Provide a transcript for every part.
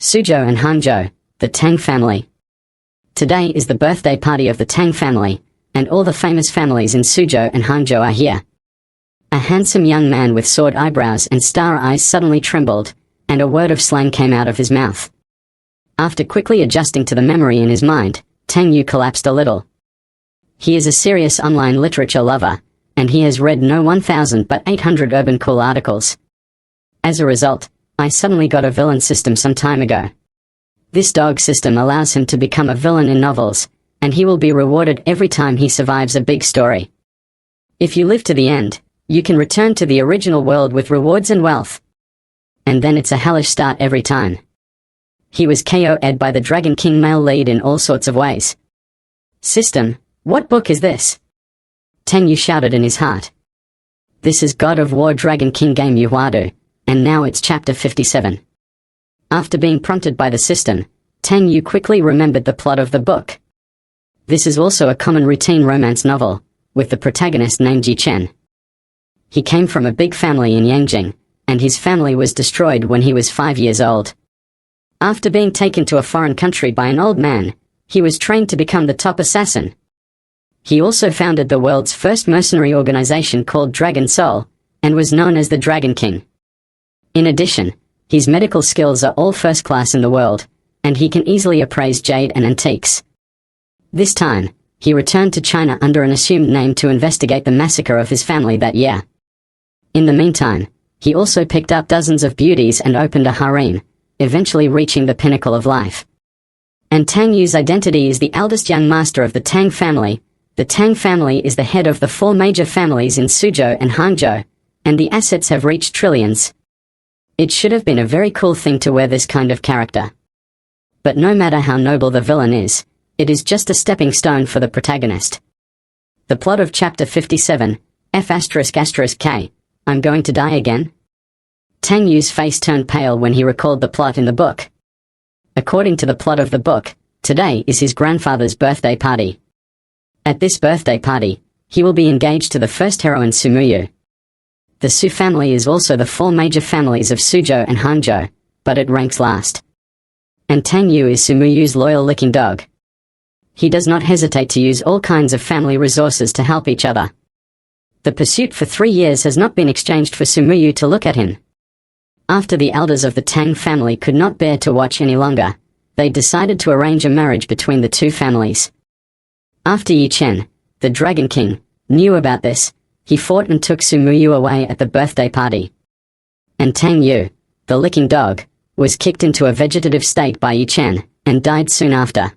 Suzhou and Hangzhou, the Tang family. Today is the birthday party of the Tang family, and all the famous families in Suzhou and Hangzhou are here. A handsome young man with sword eyebrows and star eyes suddenly trembled, and a word of slang came out of his mouth. After quickly adjusting to the memory in his mind, Tang Yu collapsed a little. He is a serious online literature lover, and he has read no 1,800 urban cool articles. As a result, I suddenly got a villain system some time ago. This dog system allows him to become a villain in novels, and he will be rewarded every time he survives a big story. If you live to the end, you can return to the original world with rewards and wealth. And then it's a hellish start every time. He was KO'd by the Dragon King male lead in all sorts of ways. System, what book is this? Tang Yu shouted in his heart. This is God of War Dragon King game Yuhuadu, and now it's chapter 57. After being prompted by the system, Tang Yu quickly remembered the plot of the book. This is also a common routine romance novel, with the protagonist named Yi Chen. He came from a big family in Yangjing, and his family was destroyed when he was 5 years old. After being taken to a foreign country by an old man, he was trained to become the top assassin. He also founded the world's first mercenary organization called Dragon Soul, and was known as the Dragon King. In addition, his medical skills are all first class in the world, and he can easily appraise jade and antiques. This time, he returned to China under an assumed name to investigate the massacre of his family that year. In the meantime, he also picked up dozens of beauties and opened a harem, eventually reaching the pinnacle of life. And Tang Yu's identity is the eldest young master of the Tang family. The Tang family is the head of the 4 major families in Suzhou and Hangzhou, and the assets have reached trillions. It should have been a very cool thing to wear this kind of character. But no matter how noble the villain is, it is just a stepping stone for the protagonist. The plot of chapter 57, F***K, I'm going to die again? Tang Yu's face turned pale when he recalled the plot in the book. According to the plot of the book, today is his grandfather's birthday party. At this birthday party, he will be engaged to the first heroine Sumuyu. The Su family is also the 4 major families of Suzhou and Hangzhou, but it ranks last. And Tang Yu is Sumuyu's loyal licking dog. He does not hesitate to use all kinds of family resources to help each other. The pursuit for 3 years has not been exchanged for Sumuyu to look at him. After the elders of the Tang family could not bear to watch any longer, they decided to arrange a marriage between the 2 families. After Yi Chen, the Dragon King, knew about this, he fought and took Sumuyu away at the birthday party. And Tang Yu, the licking dog, was kicked into a vegetative state by Yi Chen, and died soon after.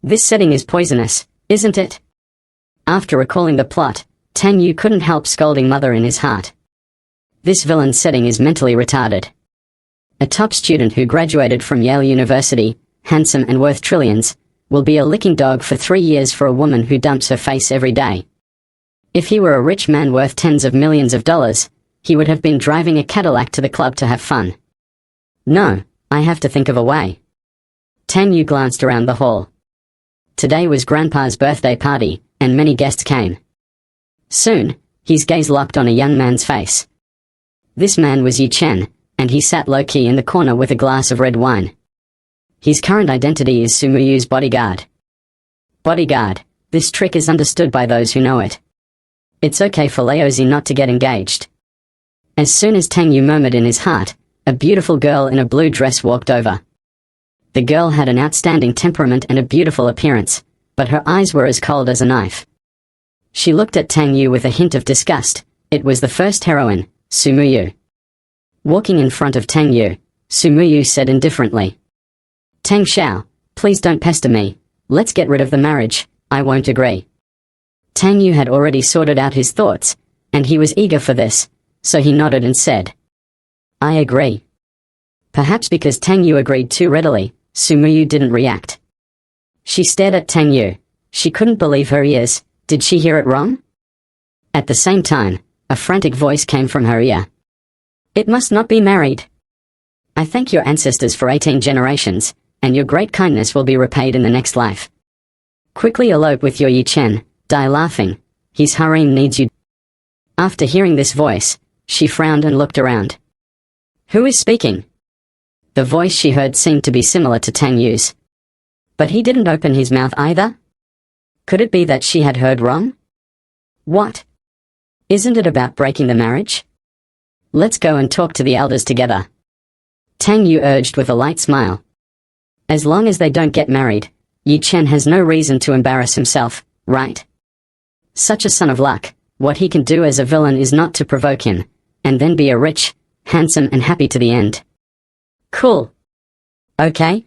This setting is poisonous, isn't it? After recalling the plot, Tang Yu couldn't help scolding mother in his heart. This villain setting is mentally retarded. A top student who graduated from Yale University, handsome and worth trillions, will be a licking dog for 3 years for a woman who dumps her face every day. If he were a rich man worth tens of millions of dollars, he would have been driving a Cadillac to the club to have fun. No, I have to think of a way. Tang Yu glanced around the hall. Today was Grandpa's birthday party, and many guests came. Soon, his gaze locked on a young man's face. This man was Yi Chen, and he sat low-key in the corner with a glass of red wine. His current identity is Sumuyu's bodyguard. Bodyguard, this trick is understood by those who know it. It's okay for Laozi not to get engaged. As soon as Tang Yu murmured in his heart, a beautiful girl in a blue dress walked over. The girl had an outstanding temperament and a beautiful appearance, but her eyes were as cold as a knife. She looked at Tang Yu with a hint of disgust. It was the first heroine, Sumuyu. Walking in front of Tang Yu, Sumuyu said indifferently, Tang Xiao, please don't pester me, let's get rid of the marriage, I won't agree. Tang Yu had already sorted out his thoughts, and he was eager for this, so he nodded and said, I agree. Perhaps because Tang Yu agreed too readily, Sumuyu didn't react. She stared at Tang Yu. She couldn't believe her ears. Did she hear it wrong? At the same time, a frantic voice came from her ear. It must not be married. I thank your ancestors for 18 generations, and your great kindness will be repaid in the next life. Quickly elope with your Yi Chen, die laughing, his harem needs you. After hearing this voice, she frowned and looked around. Who is speaking? The voice she heard seemed to be similar to Tang Yu's. But he didn't open his mouth either? Could it be that she had heard wrong? What? Isn't it about breaking the marriage? Let's go and talk to the elders together. Tang Yu urged with a light smile. As long as they don't get married, Yi Chen has no reason to embarrass himself, right? Such a son of luck, what he can do as a villain is not to provoke him, and then be a rich, handsome and happy to the end. Cool. Okay?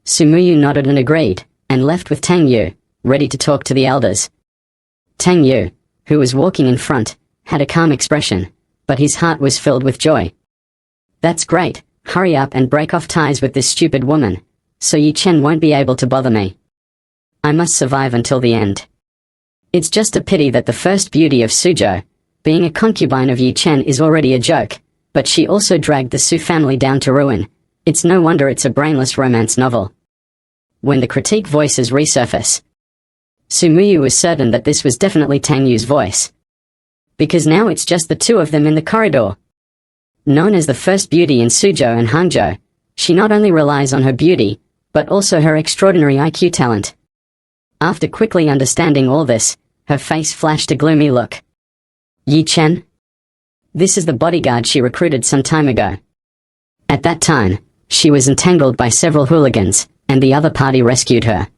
Sumuyu nodded and agreed, and left with Tang Yu, ready to talk to the elders. Tang Yu, who was walking in front, had a calm expression, but his heart was filled with joy. That's great, hurry up and break off ties with this stupid woman, so Yi Chen won't be able to bother me. I must survive until the end. It's just a pity that the first beauty of Suzhou, being a concubine of Yi Chen, is already a joke, but she also dragged the Su family down to ruin. It's no wonder it's a brainless romance novel. When the critique voices resurface, Sumuyu was certain that this was definitely Tang Yu's voice. Because now it's just the two of them in the corridor. Known as the first beauty in Suzhou and Hangzhou, she not only relies on her beauty, but also her extraordinary IQ talent. After quickly understanding all this, her face flashed a gloomy look. Yi Chen? This is the bodyguard she recruited some time ago. At that time, she was entangled by several hooligans, and the other party rescued her.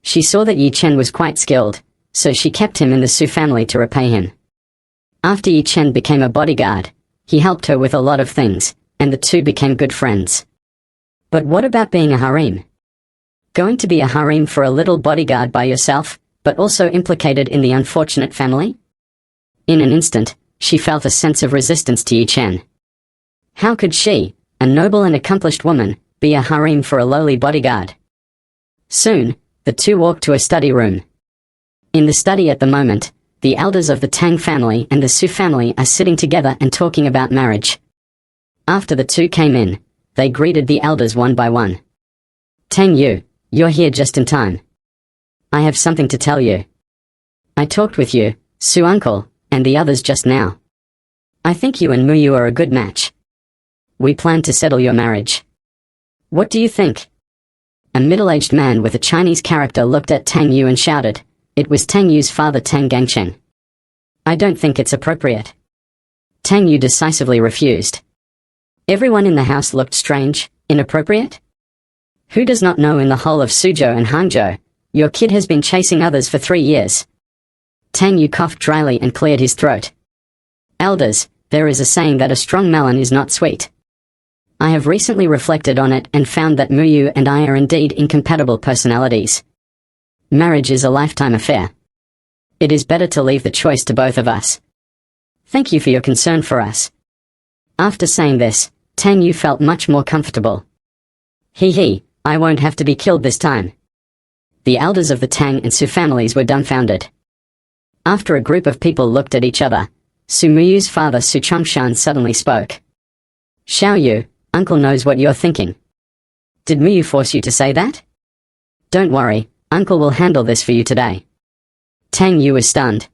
She saw that Yi Chen was quite skilled, so she kept him in the Su family to repay him. After Yi Chen became a bodyguard, he helped her with a lot of things, and the two became good friends. But what about being a harem? Going to be a harem for a little bodyguard by yourself, but also implicated in the unfortunate family? In an instant, she felt a sense of resistance to Yi Chen. How could she, a noble and accomplished woman, be a harem for a lowly bodyguard? Soon, the two walked to a study room. In the study at the moment, the elders of the Tang family and the Su family are sitting together and talking about marriage. After the two came in, they greeted the elders one by one. Tang Yu, you're here just in time. I have something to tell you. I talked with you, Su uncle, and the others just now. I think you and Muyu are a good match. We plan to settle your marriage. What do you think? A middle-aged man with a Chinese character looked at Tang Yu and shouted. It was Tang Yu's father, Tang Gangcheng. I don't think it's appropriate. Tang Yu decisively refused. Everyone in the house looked strange, inappropriate. Who does not know in the whole of Suzhou and Hangzhou, your kid has been chasing others for 3 years? Tang Yu coughed dryly and cleared his throat. Elders, there is a saying that a strong melon is not sweet. I have recently reflected on it and found that Muyu and I are indeed incompatible personalities. Marriage is a lifetime affair. It is better to leave the choice to both of us. Thank you for your concern for us. After saying this, Tang Yu felt much more comfortable. Hehe, I won't have to be killed this time. The elders of the Tang and Su families were dumbfounded. After a group of people looked at each other, Su Muyu's father Su Chongshan suddenly spoke. Xiao Yu, uncle knows what you're thinking. Did Muyu force you to say that? Don't worry, uncle will handle this for you today. Tang Yu was stunned.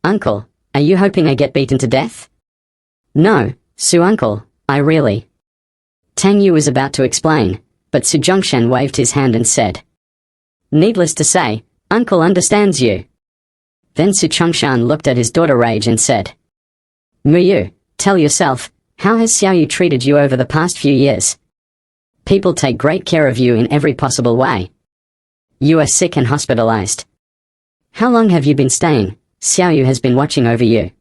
Uncle, are you hoping I get beaten to death? No, Su uncle, I really... Tang Yu was about to explain, but Su Zhongshan waved his hand and said. Needless to say, uncle understands you. Then Su Chongshan looked at his daughter Rage and said. Muyu, tell yourself, how has Xiao Yu treated you over the past few years? People take great care of you in every possible way. You are sick and hospitalized. How long have you been staying? Xiao Yu has been watching over you.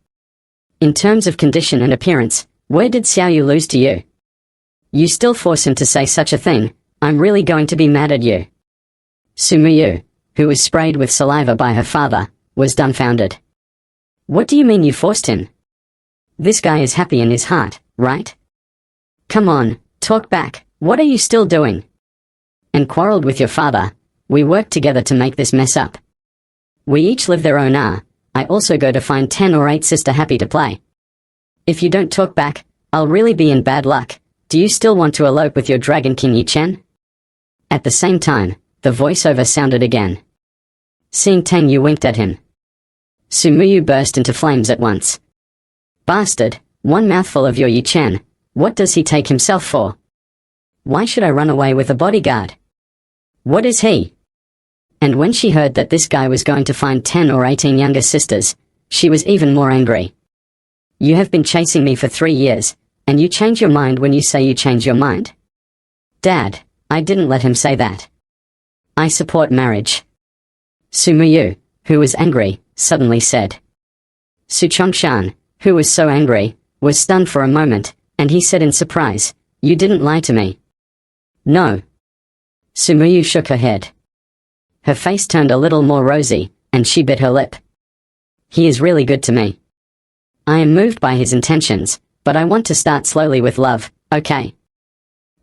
In terms of condition and appearance, where did Xiao Yu lose to you? You still force him to say such a thing, I'm really going to be mad at you. Su Muyu, who was sprayed with saliva by her father, was dumbfounded. What do you mean you forced him? This guy is happy in his heart, right? Come on, talk back, what are you still doing? And quarreled with your father, we worked together to make this mess up. We each live their own I also go to find 10 or 8 sister happy to play. If you don't talk back, I'll really be in bad luck. Do you still want to elope with your Dragon King Yi Chen? At the same time, the voiceover sounded again. Seeing Tang Yu winked at him. Su Muyu burst into flames at once. Bastard, one mouthful of your Yi Chen, What does he take himself for? Why should I run away with a bodyguard? What is he? And when she heard that this guy was going to find 10 or 18 younger sisters, she was even more angry. You have been chasing me for 3 years, and you change your mind when you say you change your mind? Dad, I didn't let him say that. I support marriage. Sumuyu, who was angry, suddenly said. Su Chongshan, who was so angry, was stunned for a moment, and he said in surprise, "You didn't lie to me." No. Sumuyu shook her head. Her face turned a little more rosy, and she bit her lip. He is really good to me. I am moved by his intentions, but I want to start slowly with love, okay?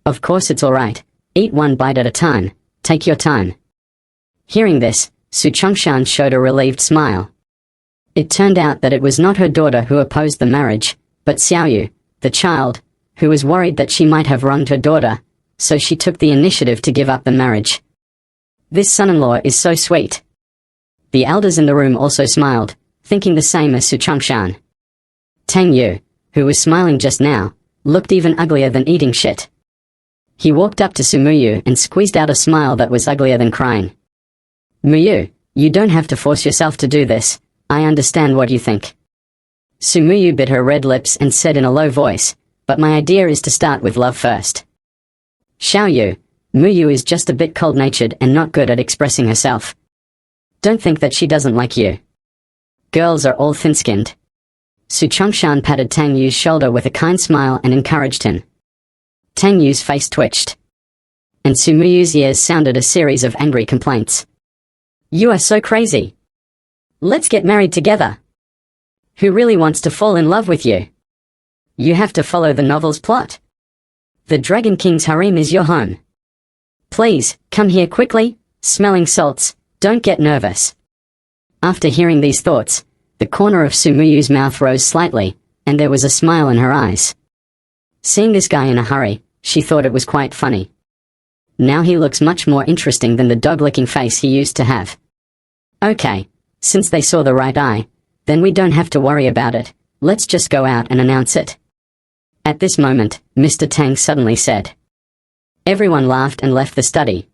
Of course it's alright. Eat one bite at a time. Take your time. Hearing this, Su Chongshan showed a relieved smile. It turned out that it was not her daughter who opposed the marriage, but Xiaoyu, the child, who was worried that she might have wronged her daughter, so she took the initiative to give up the marriage. This son-in-law is so sweet. The elders in the room also smiled, thinking the same as Su Chongshan. Tang Yu, who was smiling just now, looked even uglier than eating shit. He walked up to Sumuyu and squeezed out a smile that was uglier than crying. Muyu, you don't have to force yourself to do this, I understand what you think. Sumuyu bit her red lips and said in a low voice, but my idea is to start with love first. Xiaoyu, Muyu is just a bit cold-natured and not good at expressing herself. Don't think that she doesn't like you. Girls are all thin-skinned. Su Chongshan patted Tang Yu's shoulder with a kind smile and encouraged him. Tang Yu's face twitched. And Sumuyu's ears sounded a series of angry complaints. You are so crazy. Let's get married together. Who really wants to fall in love with you? You have to follow the novel's plot. The Dragon King's harem is your home. Please, come here quickly, smelling salts, don't get nervous. After hearing these thoughts, the corner of Sumuyu's mouth rose slightly, and there was a smile in her eyes. Seeing this guy in a hurry, she thought it was quite funny. Now he looks much more interesting than the dog-licking face he used to have. Okay, since they saw the right eye, then we don't have to worry about it, let's just go out and announce it. At this moment, Mr. Tang suddenly said. Everyone laughed and left the study.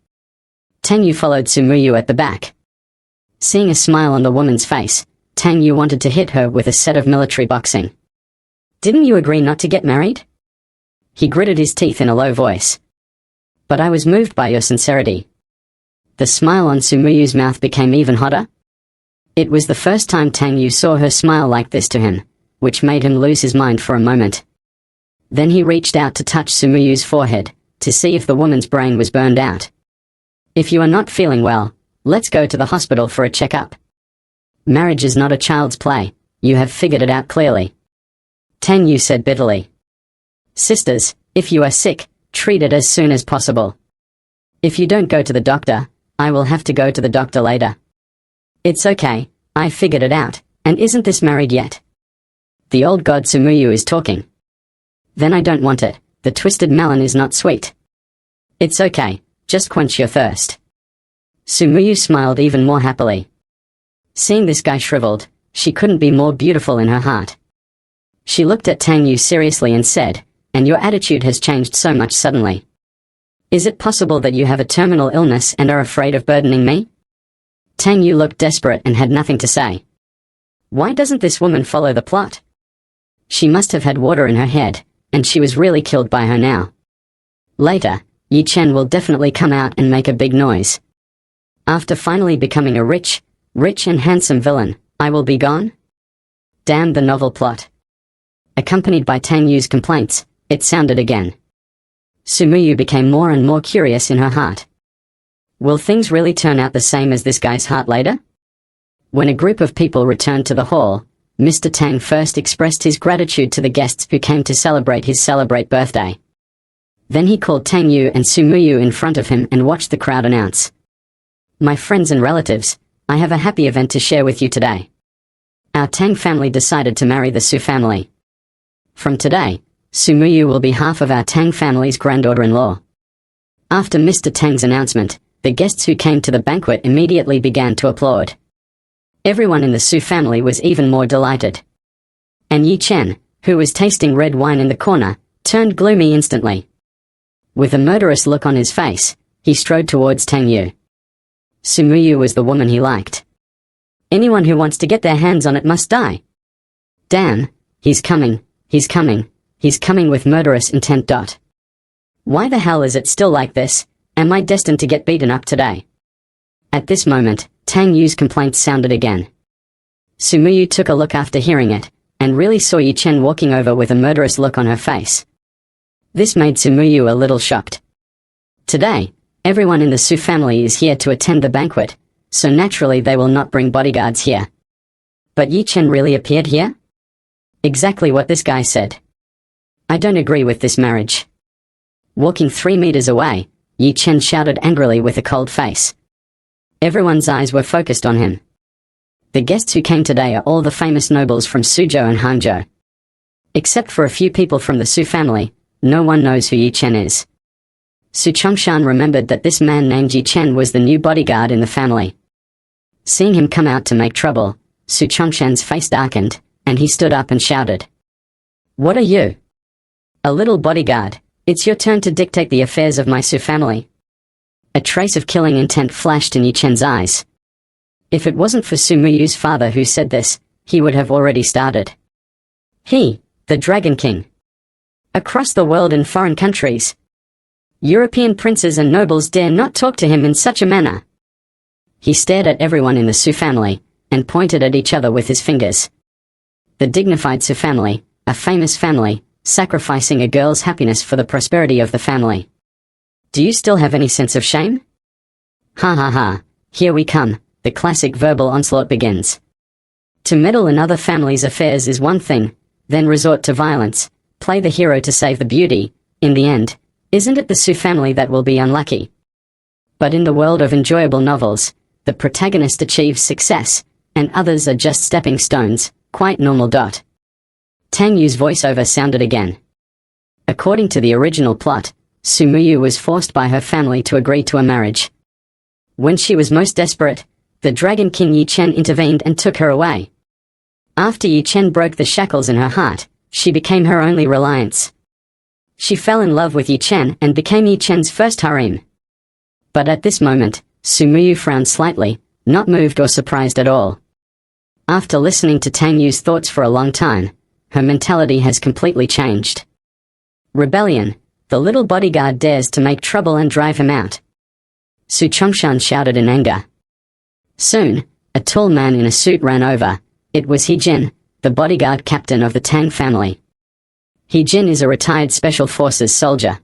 Tang Yu followed Sumuyu at the back. Seeing a smile on the woman's face, Tang Yu wanted to hit her with a set of military boxing. Didn't you agree not to get married? He gritted his teeth in a low voice. But I was moved by your sincerity. The smile on Sumuyu's mouth became even hotter. It was the first time Tang Yu saw her smile like this to him, which made him lose his mind for a moment. Then he reached out to touch Sumuyu's forehead, to see if the woman's brain was burned out. If you are not feeling well, let's go to the hospital for a checkup. Marriage is not a child's play, you have figured it out clearly. Tang Yu said bitterly. Sisters, if you are sick, treat it as soon as possible. If you don't go to the doctor, I will have to go to the doctor later. It's okay, I figured it out, and isn't this married yet? The old god Sumuyu is talking. Then I don't want it, the twisted melon is not sweet. It's okay, just quench your thirst. Sumuyu smiled even more happily. Seeing this guy shriveled, she couldn't be more beautiful in her heart. She looked at Tang Yu seriously and said, and your attitude has changed so much suddenly. Is it possible that you have a terminal illness and are afraid of burdening me? Tang Yu looked desperate and had nothing to say. Why doesn't this woman follow the plot? She must have had water in her head, and she was really killed by her now. Later, Yi Chen will definitely come out and make a big noise. After finally becoming a rich and handsome villain, I will be gone? Damn the novel plot. Accompanied by Tang Yu's complaints, it sounded again. Sumuyu became more and more curious in her heart. Will things really turn out the same as this guy's heart later? When a group of people returned to the hall, Mr. Tang first expressed his gratitude to the guests who came to celebrate his birthday. Then he called Tang Yu and Sumuyu in front of him and watched the crowd announce. My friends and relatives, I have a happy event to share with you today. Our Tang family decided to marry the Su family. From today, Sumuyu will be half of our Tang family's granddaughter-in-law. After Mr. Tang's announcement, the guests who came to the banquet immediately began to applaud. Everyone in the Su family was even more delighted. And Yi Chen, who was tasting red wine in the corner, turned gloomy instantly. With a murderous look on his face, he strode towards Tang Yu. Sumuyu was the woman he liked. Anyone who wants to get their hands on it must die. Damn, he's coming with murderous intent. Why the hell is it still like this? Am I destined to get beaten up today? At this moment, Tang Yu's complaint sounded again. Sumuyu took a look after hearing it, and really saw Yi Chen walking over with a murderous look on her face. This made Sumuyu a little shocked. Today, everyone in the Su family is here to attend the banquet, so naturally they will not bring bodyguards here. But Yi Chen really appeared here? Exactly what this guy said. I don't agree with this marriage. Walking 3 meters away, Yi Chen shouted angrily with a cold face. Everyone's eyes were focused on him. The guests who came today are all the famous nobles from Suzhou and Hangzhou. Except for a few people from the Su family, no one knows who Yi Chen is. Su Chongshan remembered that this man named Yi Chen was the new bodyguard in the family. Seeing him come out to make trouble, Su Chongshan's face darkened, and he stood up and shouted. What are you? A little bodyguard. It's your turn to dictate the affairs of my Su family. A trace of killing intent flashed in Yi Chen's eyes. If it wasn't for Sumuyu's father who said this, he would have already started. He, the Dragon King. Across the world in foreign countries, European princes and nobles dare not talk to him in such a manner. He stared at everyone in the Su family, and pointed at each other with his fingers. The dignified Su family, a famous family, sacrificing a girl's happiness for the prosperity of the family. Do you still have any sense of shame? Ha ha ha, here we come, the classic verbal onslaught begins. To meddle in other families' affairs is one thing, then resort to violence, play the hero to save the beauty, in the end, isn't it the Su family that will be unlucky? But in the world of enjoyable novels, the protagonist achieves success, and others are just stepping stones, quite normal. Tang Yu's voiceover sounded again. According to the original plot, Sumuyu was forced by her family to agree to a marriage. When she was most desperate, the Dragon King Yi Chen intervened and took her away. After Yi Chen broke the shackles in her heart, she became her only reliance. She fell in love with Yi Chen and became Yi Chen's first harem. But at this moment, Sumuyu frowned slightly, not moved or surprised at all. After listening to Tang Yu's thoughts for a long time, her mentality has completely changed. Rebellion, the little bodyguard dares to make trouble and drive him out. Su Chongshan shouted in anger. Soon, a tall man in a suit ran over. It was He Jin, the bodyguard captain of the Tang family. He Jin is a retired special forces soldier.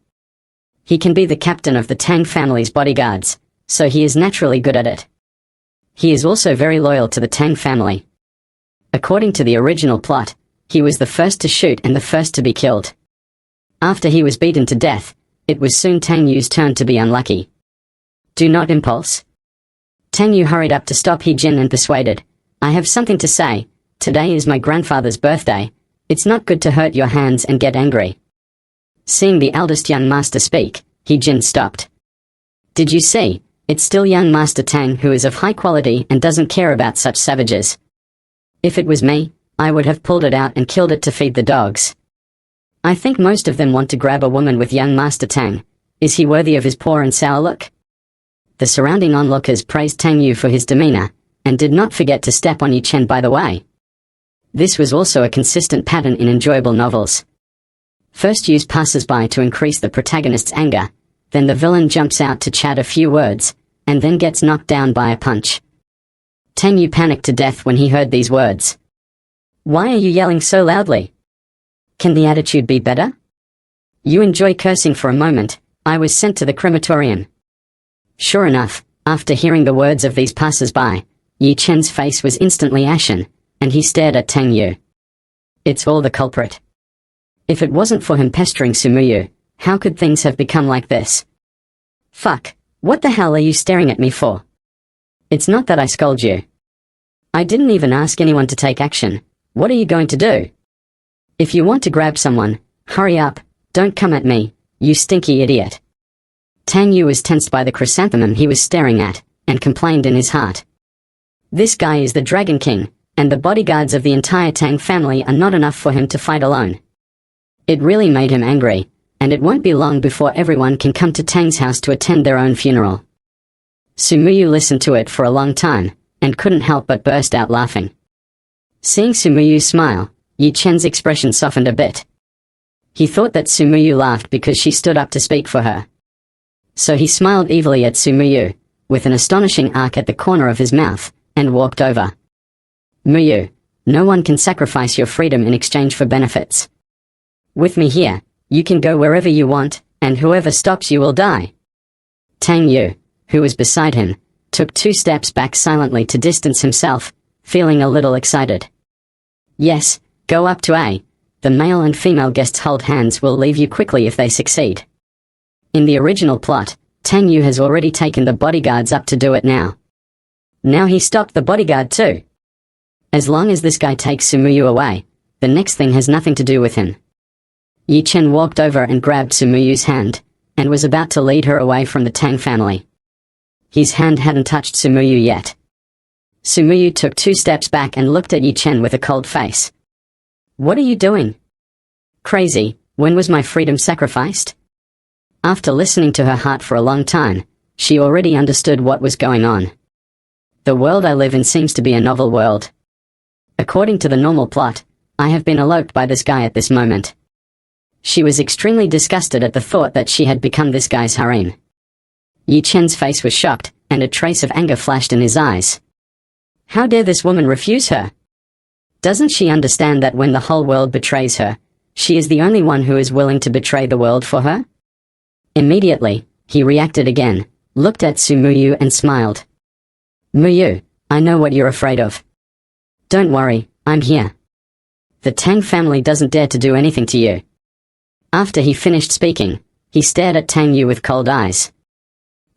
He can be the captain of the Tang family's bodyguards, so he is naturally good at it. He is also very loyal to the Tang family. According to the original plot, he was the first to shoot and the first to be killed. After he was beaten to death, it was soon Tang Yu's turn to be unlucky. Do not impulse. Tang Yu hurried up to stop He Jin and persuaded, I have something to say. Today is my grandfather's birthday. It's not good to hurt your hands and get angry. Seeing the eldest young master speak, He Jin stopped. Did you see? It's still young Master Tang who is of high quality and doesn't care about such savages. If it was me, I would have pulled it out and killed it to feed the dogs. I think most of them want to grab a woman with young Master Tang. Is he worthy of his poor and sour look? The surrounding onlookers praised Tang Yu for his demeanor, and did not forget to step on Yi Chen by the way. This was also a consistent pattern in enjoyable novels. First use passers-by to increase the protagonist's anger, then the villain jumps out to chat a few words, and then gets knocked down by a punch. Tang Yu panicked to death when he heard these words. Why are you yelling so loudly? Can the attitude be better? You enjoy cursing for a moment. I was sent to the crematorium. Sure enough, after hearing the words of these passers-by, Yi Chen's face was instantly ashen, and he stared at Tang Yu. It's all the culprit. If it wasn't for him pestering Sumuyu, how could things have become like this? Fuck, what the hell are you staring at me for? It's not that I scold you. I didn't even ask anyone to take action. What are you going to do? If you want to grab someone, hurry up, don't come at me, you stinky idiot. Tang Yu was tensed by the chrysanthemum he was staring at, and complained in his heart. This guy is the Dragon King, and the bodyguards of the entire Tang family are not enough for him to fight alone. It really made him angry, and it won't be long before everyone can come to Tang's house to attend their own funeral. Sumuyu listened to it for a long time, and couldn't help but burst out laughing. Seeing Sumuyu smile, Yi Chen's expression softened a bit. He thought that Sumuyu laughed because she stood up to speak for her. So he smiled evilly at Sumuyu, with an astonishing arc at the corner of his mouth, and walked over. Muyu, no one can sacrifice your freedom in exchange for benefits. With me here, you can go wherever you want, and whoever stops you will die. Tang Yu, who was beside him, took 2 steps back silently to distance himself, feeling a little excited. Yes, go up to A. The male and female guests hold hands will leave you quickly if they succeed. In the original plot, Tang Yu has already taken the bodyguards up to do it now. Now he stopped the bodyguard too. As long as this guy takes Sumuyu away, the next thing has nothing to do with him. Yi Chen walked over and grabbed Sumuyu's hand, and was about to lead her away from the Tang family. His hand hadn't touched Sumuyu yet. Sumuyu took 2 steps back and looked at Yi Chen with a cold face. What are you doing? Crazy, when was my freedom sacrificed? After listening to her heart for a long time, she already understood what was going on. The world I live in seems to be a novel world. According to the normal plot, I have been eloped by this guy at this moment. She was extremely disgusted at the thought that she had become this guy's harem. Yi Chen's face was shocked, and a trace of anger flashed in his eyes. How dare this woman refuse her? Doesn't she understand that when the whole world betrays her, she is the only one who is willing to betray the world for her? Immediately, he reacted again, looked at Sumuyu and smiled. Muyu, I know what you're afraid of. Don't worry, I'm here. The Tang family doesn't dare to do anything to you. After he finished speaking, he stared at Tang Yu with cold eyes.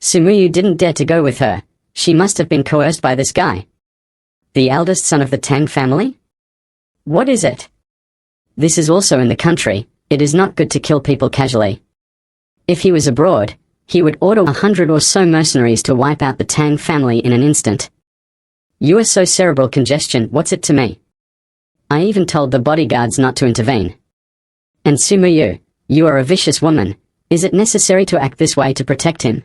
Sumuyu didn't dare to go with her. She must have been coerced by this guy. The eldest son of the Tang family? What is it? This is also in the country. It is not good to kill people casually. If he was abroad, he would order 100 or so mercenaries to wipe out the Tang family in an instant. You are so cerebral congestion, what's it to me? I even told the bodyguards not to intervene. And Sumuyu, you are a vicious woman. Is it necessary to act this way to protect him?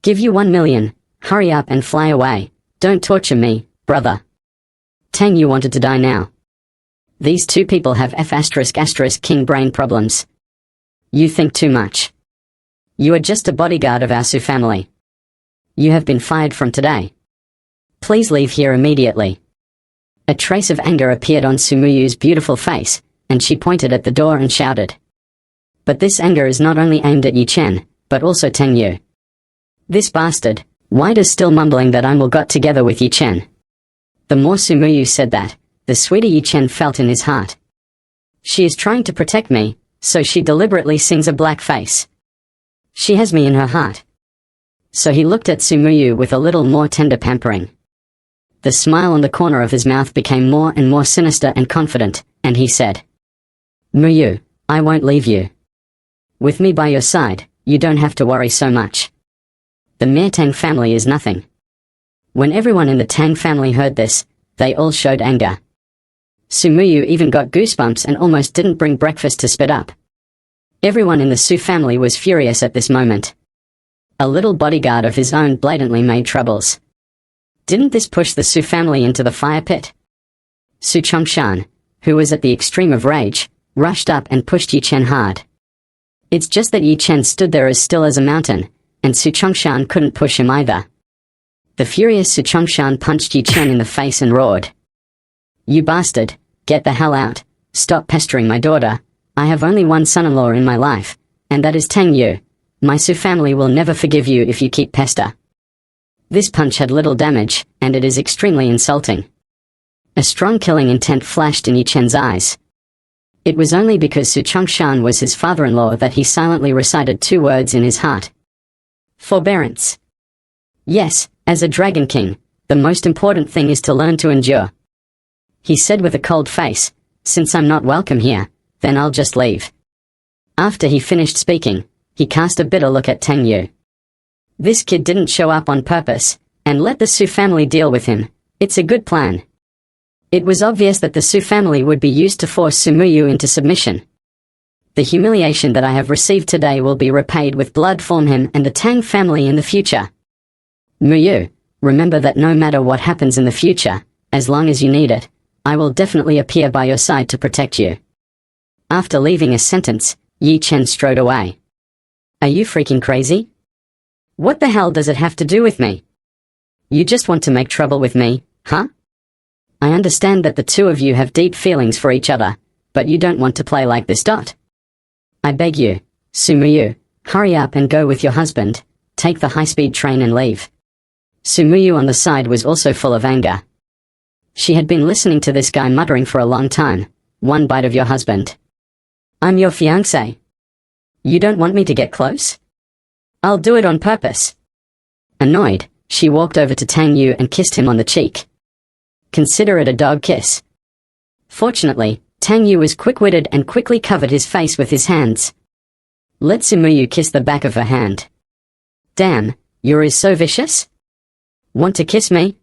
Give you 1 million, hurry up and fly away. Don't torture me, brother. Tang Yu wanted to die now. These 2 people have king brain problems. You think too much. You are just a bodyguard of our Su family. You have been fired from today. Please leave here immediately. A trace of anger appeared on Sumuyu's beautiful face, and she pointed at the door and shouted. But this anger is not only aimed at Yi Chen, but also Tang Yu. This bastard, why does still mumbling that I will got together with Yi Chen? The more Sumuyu said that, the sweeter Yi Chen felt in his heart. She is trying to protect me, so she deliberately sings a black face. She has me in her heart. So he looked at Sumuyu with a little more tender pampering. The smile on the corner of his mouth became more and more sinister and confident, and he said, Muyu, I won't leave you. With me by your side, you don't have to worry so much. The mere Tang family is nothing. When everyone in the Tang family heard this, they all showed anger. Sumuyu even got goosebumps and almost didn't bring breakfast to spit up. Everyone in the Su family was furious at this moment. A little bodyguard of his own blatantly made troubles. Didn't this push the Su family into the fire pit? Su Chongshan, who was at the extreme of rage, rushed up and pushed Yi Chen hard. It's just that Yi Chen stood there as still as a mountain, and Su Chongshan couldn't push him either. The furious Su Chongshan punched Yi Chen in the face and roared. You bastard, get the hell out, stop pestering my daughter. I have only one son-in-law in my life, and that is Tang Yu. My Su family will never forgive you if you keep pester. This punch had little damage, and it is extremely insulting. A strong killing intent flashed in Yi Chen's eyes. It was only because Su Chongshan was his father-in-law that he silently recited 2 words in his heart. Forbearance. Yes, as a Dragon King, the most important thing is to learn to endure. He said with a cold face, since I'm not welcome here, then I'll just leave. After he finished speaking, he cast a bitter look at Tang Yu. This kid didn't show up on purpose, and let the Su family deal with him. It's a good plan. It was obvious that the Su family would be used to force Sumuyu into submission. The humiliation that I have received today will be repaid with blood from him and the Tang family in the future. Muyu, remember that no matter what happens in the future, as long as you need it, I will definitely appear by your side to protect you. After leaving a sentence, Yi Chen strode away. Are you freaking crazy? What the hell does it have to do with me? You just want to make trouble with me, huh? I understand that the two of you have deep feelings for each other, but you don't want to play like this. I beg you, Sumuyu, hurry up and go with your husband, take the high-speed train and leave. Sumuyu on the side was also full of anger. She had been listening to this guy muttering for a long time. One bite of your husband. I'm your fiancé. You don't want me to get close? I'll do it on purpose. Annoyed, she walked over to Tang Yu and kissed him on the cheek. Consider it a dog kiss. Fortunately, Tang Yu was quick-witted and quickly covered his face with his hands. Let Sumuyu kiss the back of her hand. Damn, you're so vicious? Want to kiss me?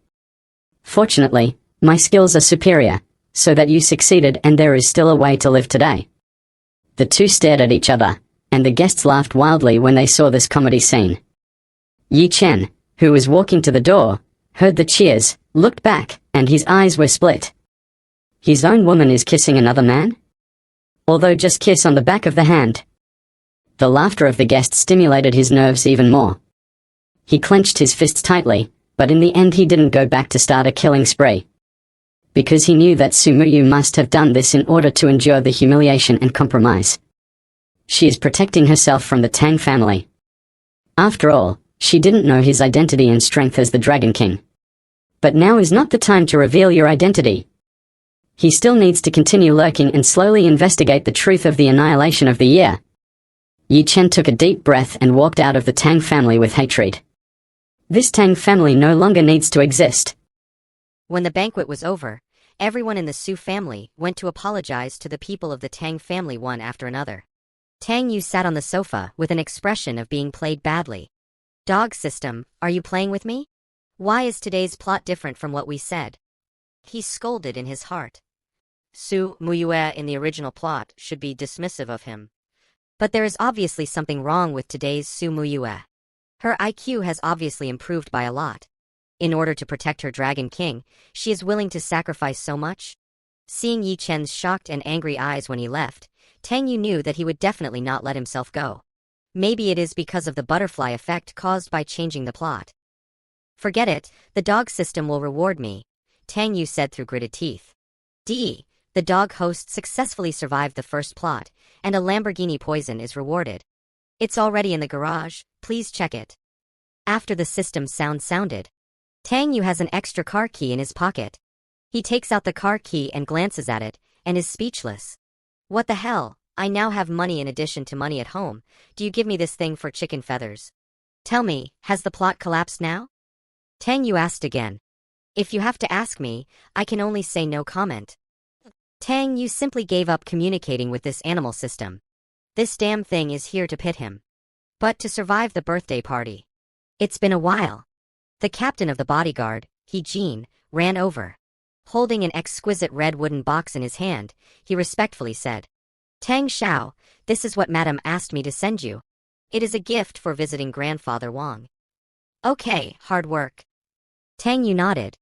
Fortunately, my skills are superior, so that you succeeded and there is still a way to live today. The two stared at each other, and the guests laughed wildly when they saw this comedy scene. Yi Chen, who was walking to the door, heard the cheers, looked back, and his eyes were split. His own woman is kissing another man? Although just kiss on the back of the hand. The laughter of the guests stimulated his nerves even more. He clenched his fists tightly, but in the end he didn't go back to start a killing spree. Because he knew that Sumuyu must have done this in order to endure the humiliation and compromise. She is protecting herself from the Tang family. After all, she didn't know his identity and strength as the Dragon King. But now is not the time to reveal your identity. He still needs to continue lurking and slowly investigate the truth of the annihilation of the year. Yi Chen took a deep breath and walked out of the Tang family with hatred. This Tang family no longer needs to exist. When the banquet was over, everyone in the Su family went to apologize to the people of the Tang family one after another. Tang Yu sat on the sofa with an expression of being played badly. Dog system, are you playing with me? Why is today's plot different from what we said? He scolded in his heart. Su Muyue in the original plot should be dismissive of him. But there is obviously something wrong with today's Su Muyue. Her IQ has obviously improved by a lot. In order to protect her Dragon King, she is willing to sacrifice so much. Seeing Yi Chen's shocked and angry eyes when he left, Tang Yu knew that he would definitely not let himself go. Maybe it is because of the butterfly effect caused by changing the plot. Forget it, the dog system will reward me, Tang Yu said through gritted teeth. The dog host successfully survived the first plot, and a Lamborghini poison is rewarded. It's already in the garage, please check it. After the system sounded, Tang Yu has an extra car key in his pocket. He takes out the car key and glances at it, and is speechless. What the hell, I now have money in addition to money at home, do you give me this thing for chicken feathers? Tell me, has the plot collapsed now? Tang Yu asked again. If you have to ask me, I can only say no comment. Tang Yu simply gave up communicating with this animal system. This damn thing is here to pit him. But to survive the birthday party. It's been a while. The captain of the bodyguard, He Jin, ran over. Holding an exquisite red wooden box in his hand, he respectfully said, Tang Xiao, this is what Madam asked me to send you. It is a gift for visiting Grandfather Wang. Okay, hard work. Tang Yu nodded.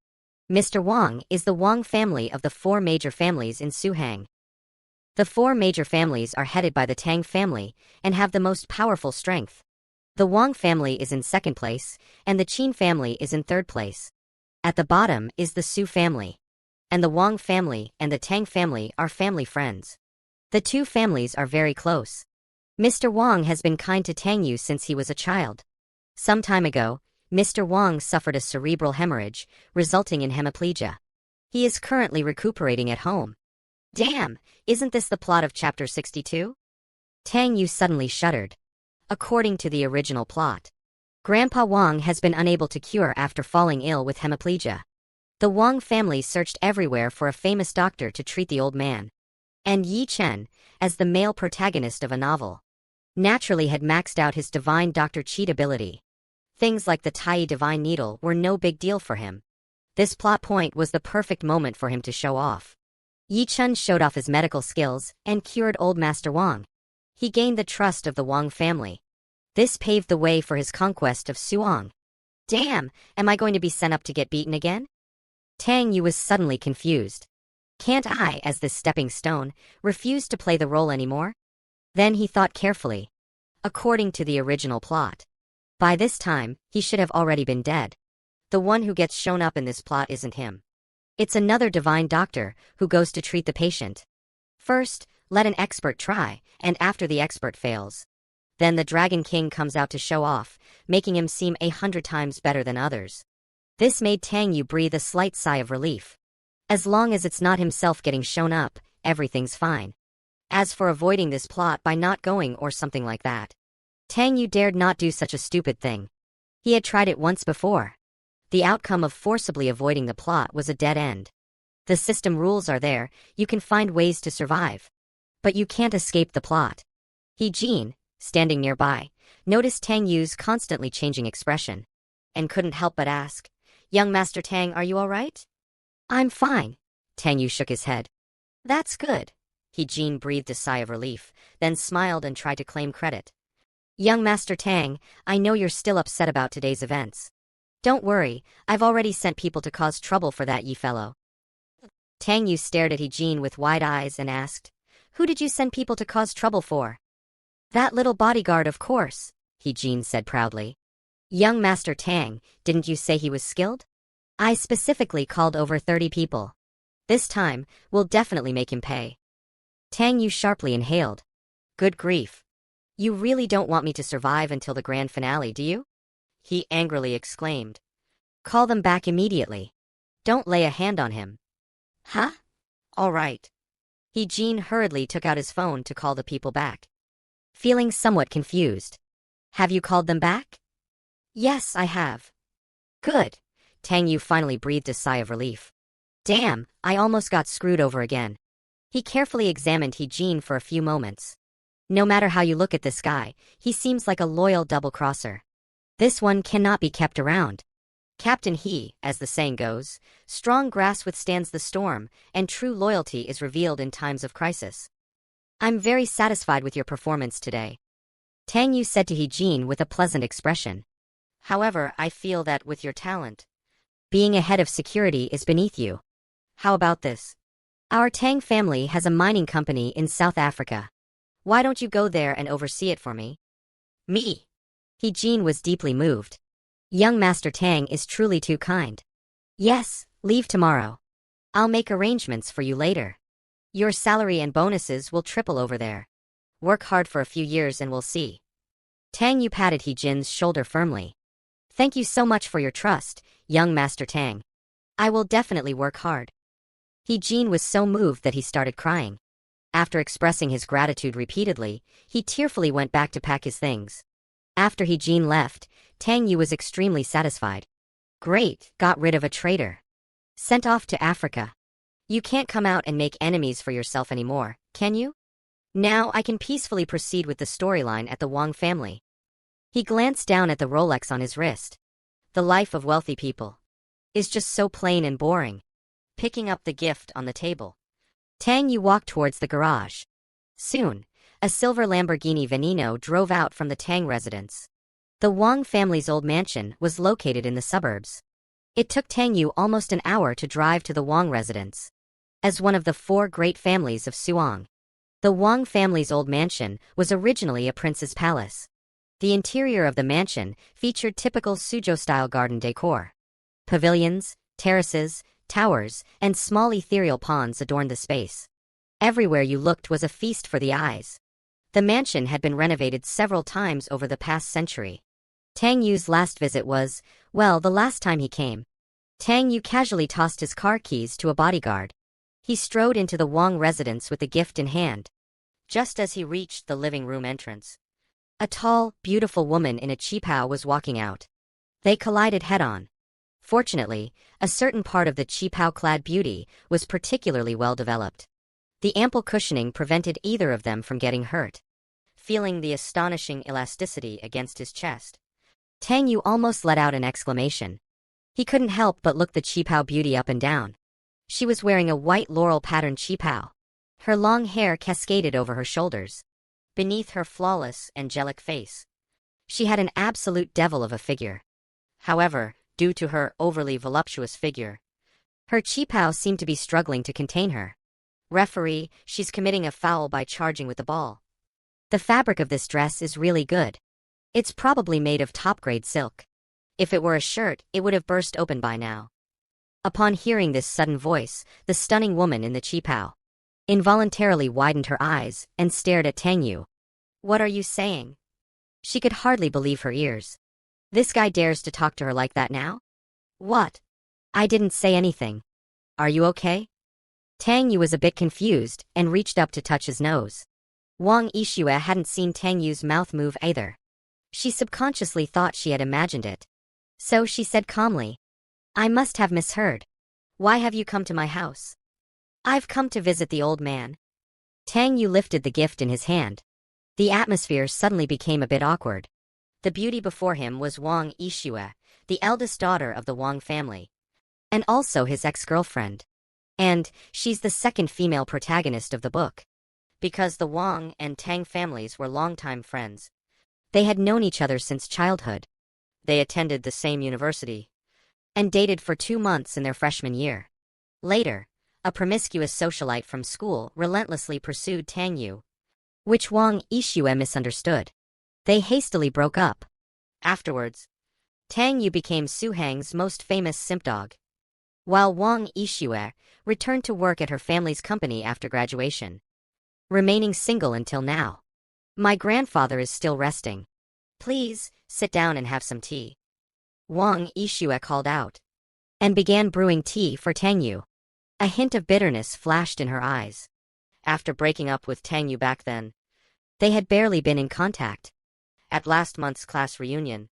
Mr. Wang is the Wang family of the four major families in Suhang. The four major families are headed by the Tang family and have the most powerful strength. The Wang family is in second place, and the Qin family is in third place. At the bottom is the Su family. And the Wang family and the Tang family are family friends. The two families are very close. Mr. Wang has been kind to Tang Yu since he was a child. Some time ago, Mr. Wang suffered a cerebral hemorrhage, resulting in hemiplegia. He is currently recuperating at home. Damn, isn't this the plot of chapter 62? Tang Yu suddenly shuddered. According to the original plot, Grandpa Wang has been unable to cure after falling ill with hemiplegia. The Wang family searched everywhere for a famous doctor to treat the old man. And Yi Chen, as the male protagonist of a novel, naturally had maxed out his divine Dr. Cheat ability. Things like the Tai divine needle were no big deal for him. This plot point was the perfect moment for him to show off. Yi Chen showed off his medical skills and cured old Master Wang. He gained the trust of the Wang family. This paved the way for his conquest of Suang. Damn, am I going to be sent up to get beaten again? Tang Yu was suddenly confused. Can't I, as this stepping stone, refuse to play the role anymore? Then he thought carefully. According to the original plot, by this time, he should have already been dead. The one who gets shown up in this plot isn't him. It's another divine doctor who goes to treat the patient. First, let an expert try, and after the expert fails, then the Dragon King comes out to show off, making him seem 100 times better than others. This made Tang Yu breathe a slight sigh of relief. As long as it's not himself getting shown up, everything's fine. As for avoiding this plot by not going or something like that, Tang Yu dared not do such a stupid thing. He had tried it once before. The outcome of forcibly avoiding the plot was a dead end. The system rules are there, you can find ways to survive. But you can't escape the plot. Jin, standing nearby, noticed Tang Yu's constantly changing expression, and couldn't help but ask, "Young Master Tang, are you all right?" "I'm fine." Tang Yu shook his head. "That's good." Jin breathed a sigh of relief, then smiled and tried to claim credit. "Young Master Tang, I know you're still upset about today's events. Don't worry, I've already sent people to cause trouble for that ye fellow." Tang Yu stared at Jin with wide eyes and asked, "Who did you send people to cause trouble for?" "That little bodyguard, of course," Jin said proudly. "Young Master Tang, didn't you say he was skilled? I specifically called over 30 people. This time, we'll definitely make him pay." Tang Yu sharply inhaled. "Good grief. You really don't want me to survive until the grand finale, do you?" he angrily exclaimed. "Call them back immediately. Don't lay a hand on him." "Huh? All right." Jin hurriedly took out his phone to call the people back. Feeling somewhat confused. "Have you called them back?" "Yes, I have." "Good." Tang Yu finally breathed a sigh of relief. "Damn, I almost got screwed over again." He carefully examined Jin for a few moments. No matter how you look at this guy, he seems like a loyal double-crosser. This one cannot be kept around. Captain He, as the saying goes, strong grass withstands the storm, and true loyalty is revealed in times of crisis. "I'm very satisfied with your performance today," Tang Yu said to Jin with a pleasant expression. "However, I feel that with your talent, being a head of security is beneath you. How about this? Our Tang family has a mining company in South Africa. Why don't you go there and oversee it for me?" "Me?" Jin was deeply moved. Young Master Tang is truly too kind. "Yes, leave tomorrow. I'll make arrangements for you later. Your salary and bonuses will triple over there. Work hard for a few years and we'll see." Tang Yu patted Jin's shoulder firmly. "Thank you so much for your trust, young Master Tang. I will definitely work hard." Jin was so moved that he started crying. After expressing his gratitude repeatedly, he tearfully went back to pack his things. After Jin left, Tang Yu was extremely satisfied. Great, got rid of a traitor. Sent off to Africa. You can't come out and make enemies for yourself anymore, can you? Now I can peacefully proceed with the storyline at the Wang family. He glanced down at the Rolex on his wrist. The life of wealthy people is just so plain and boring. Picking up the gift on the table, Tang Yu walked towards the garage. Soon, a silver Lamborghini Veneno drove out from the Tang residence. The Wang family's old mansion was located in the suburbs. It took Tang Yu almost an hour to drive to the Wang residence. As one of the 4 great families of Suang, the Wang family's old mansion was originally a prince's palace. The interior of the mansion featured typical Suzhou-style garden decor. Pavilions, terraces, towers, and small ethereal ponds adorned the space. Everywhere you looked was a feast for the eyes. The mansion had been renovated several times over the past century. Tang Yu's last visit was, well, the last time he came. Tang Yu casually tossed his car keys to a bodyguard. He strode into the Wang residence with the gift in hand. Just as he reached the living room entrance, a tall, beautiful woman in a qipao was walking out. They collided head-on. Fortunately, a certain part of the qipao-clad beauty was particularly well developed. The ample cushioning prevented either of them from getting hurt. Feeling the astonishing elasticity against his chest, Tang Yu almost let out an exclamation. He couldn't help but look the qipao beauty up and down. She was wearing a white laurel-patterned qipao. Her long hair cascaded over her shoulders. beneath her flawless, angelic face. She had an absolute devil of a figure. However, due to her overly voluptuous figure, her qipao seemed to be struggling to contain her. Referee, she's committing a foul by charging with the ball. The fabric of this dress is really good. It's probably made of top-grade silk. If it were a shirt, it would have burst open by now. Upon hearing this sudden voice, the stunning woman in the qipao involuntarily widened her eyes and stared at Tang Yu. What are you saying? She could hardly believe her ears. This guy dares to talk to her like that now? What? I didn't say anything. Are you okay? Tang Yu was a bit confused and reached up to touch his nose. Wang Yixue hadn't seen Tang Yu's mouth move either. She subconsciously thought she had imagined it. So she said calmly, I must have misheard. Why have you come to my house? I've come to visit the old man. Tang Yu lifted the gift in his hand. The atmosphere suddenly became a bit awkward. The beauty before him was Wang Yixue, the eldest daughter of the Wang family, and also his ex-girlfriend. And she's the second female protagonist of the book. Because the Wang and Tang families were longtime friends. They had known each other since childhood. They attended the same university and dated for 2 months in their freshman year. Later, a promiscuous socialite from school relentlessly pursued Tang Yu, which Wang Yixue misunderstood. They hastily broke up. Afterwards, Tang Yu became Su Hang's most famous simp dog, while Wang Yixue returned to work at her family's company after graduation, remaining single until now. My grandfather is still resting. Please, sit down and have some tea. Wang Yixue called out, and began brewing tea for Tang Yu. A hint of bitterness flashed in her eyes. After breaking up with Tang Yu back then, they had barely been in contact. At last month's class reunion,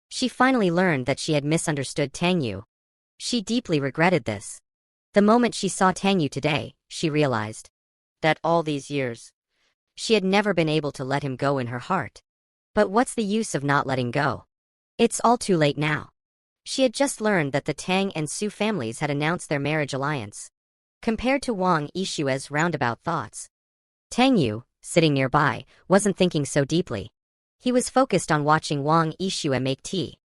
she finally learned that she had misunderstood Tang Yu. She deeply regretted this. The moment she saw Tang Yu today, she realized that all these years, she had never been able to let him go in her heart. But what's the use of not letting go? It's all too late now. She had just learned that the Tang and Su families had announced their marriage alliance. Compared to Wang Yixue's roundabout thoughts, Tang Yu, sitting nearby, wasn't thinking so deeply. He was focused on watching Wang Yixue make tea.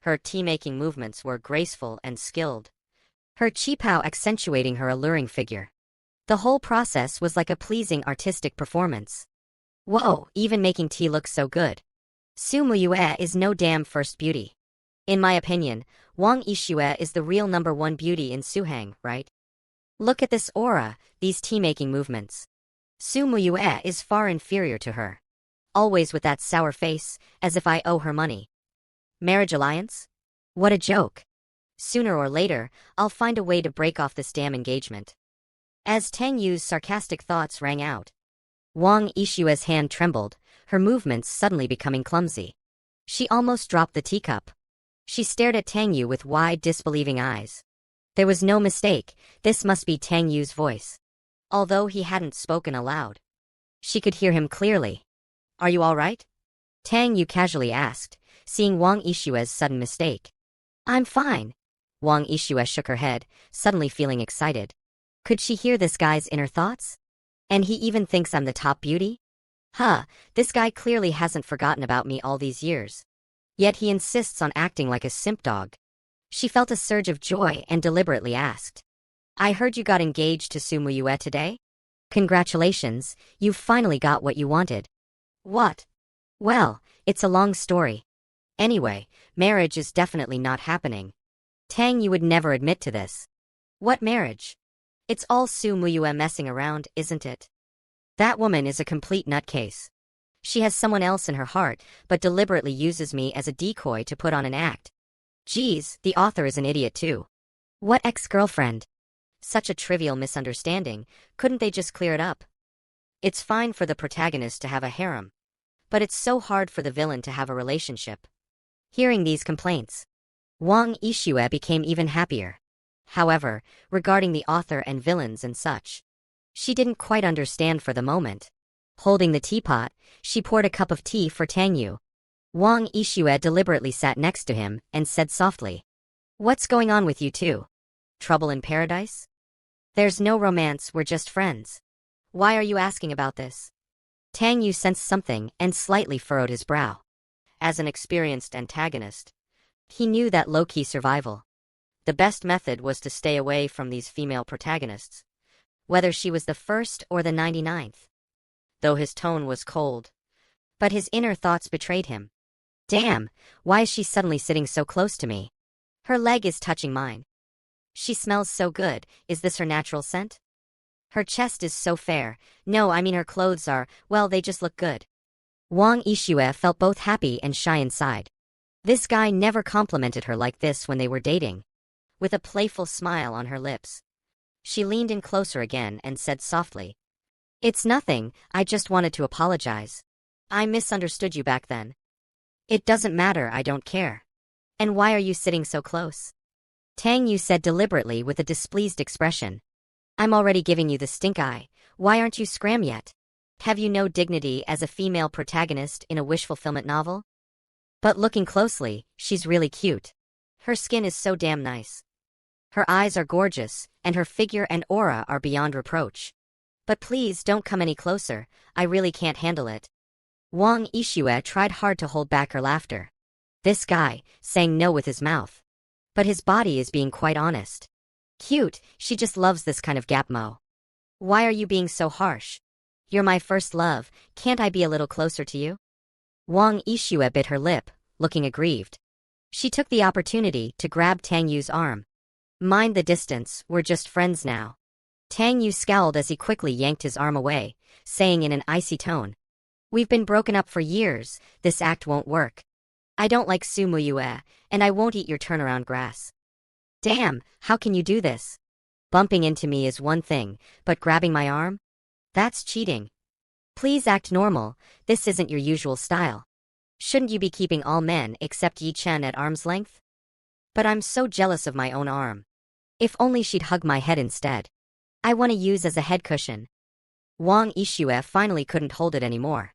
Her tea-making movements were graceful and skilled, her qipao accentuating her alluring figure. The whole process was like a pleasing artistic performance. Whoa, even making tea looks so good. Su Muyue is no damn first beauty. In my opinion, Wang Yixue is the real #1 beauty in Suhang, right? Look at this aura, these tea-making movements. Su Muyue is far inferior to her. Always with that sour face, as if I owe her money. Marriage alliance? What a joke. Sooner or later, I'll find a way to break off this damn engagement. As Tang Yu's sarcastic thoughts rang out, Wang Yixue's hand trembled, her movements suddenly becoming clumsy. She almost dropped the teacup. She stared at Tang Yu with wide, disbelieving eyes. There was no mistake, this must be Tang Yu's voice. Although he hadn't spoken aloud, she could hear him clearly. Are you all right? Tang Yu casually asked, seeing Wang Yixue's sudden mistake. I'm fine. Wang Yixue shook her head, suddenly feeling excited. Could she hear this guy's inner thoughts? And he even thinks I'm the top beauty? Huh, this guy clearly hasn't forgotten about me all these years. Yet he insists on acting like a simp dog. She felt a surge of joy and deliberately asked, I heard you got engaged to Su Muyue today? Congratulations, you've finally got what you wanted. What? Well, it's a long story. Anyway, marriage is definitely not happening. Tang Yu would never admit to this. What marriage? It's all Su Muyue messing around, isn't it? That woman is a complete nutcase. She has someone else in her heart, but deliberately uses me as a decoy to put on an act. Geez, the author is an idiot too. What ex-girlfriend? Such a trivial misunderstanding, couldn't they just clear it up? It's fine for the protagonist to have a harem, but it's so hard for the villain to have a relationship. Hearing these complaints, Wang Yixue became even happier. However, regarding the author and villains and such, she didn't quite understand for the moment. Holding the teapot, she poured a cup of tea for Tang Yu. Wang Yixue deliberately sat next to him and said softly, What's going on with you two? Trouble in paradise? There's no romance, we're just friends. Why are you asking about this? Tang Yu sensed something and slightly furrowed his brow. As an experienced antagonist, he knew that low-key survival. The best method was to stay away from these female protagonists, whether she was the first or the 99th. Though his tone was cold, but his inner thoughts betrayed him. Damn, why is she suddenly sitting so close to me? Her leg is touching mine. She smells so good, is this her natural scent? Her chest is so fair, no, I mean her clothes are, well, they just look good. Wang Yixue felt both happy and shy inside. This guy never complimented her like this when they were dating. With a playful smile on her lips, she leaned in closer again and said softly, "It's nothing, I just wanted to apologize. I misunderstood you back then. It doesn't matter, I don't care. And why are you sitting so close?" Tang Yu said deliberately with a displeased expression. "I'm already giving you the stink eye, why aren't you scram yet? Have you no dignity as a female protagonist in a wish fulfillment novel? But looking closely, she's really cute. Her skin is so damn nice. Her eyes are gorgeous, and her figure and aura are beyond reproach. But please don't come any closer, I really can't handle it." Wang Yixue tried hard to hold back her laughter. This guy, saying no with his mouth. But his body is being quite honest. Cute, she just loves this kind of gapmo. Why are you being so harsh? You're my first love, can't I be a little closer to you? Wang Yixue bit her lip, looking aggrieved. She took the opportunity to grab Tang Yu's arm. "Mind the distance, we're just friends now." Tang Yu scowled as he quickly yanked his arm away, saying in an icy tone, "We've been broken up for years, this act won't work. I don't like sumuyue, and I won't eat your turnaround grass." "Damn, how can you do this? Bumping into me is one thing, but grabbing my arm? That's cheating. Please act normal, this isn't your usual style. Shouldn't you be keeping all men except Yi Chen at arm's length? But I'm so jealous of my own arm. If only she'd hug my head instead. I want to use as a head cushion." Wang Yixue finally couldn't hold it anymore.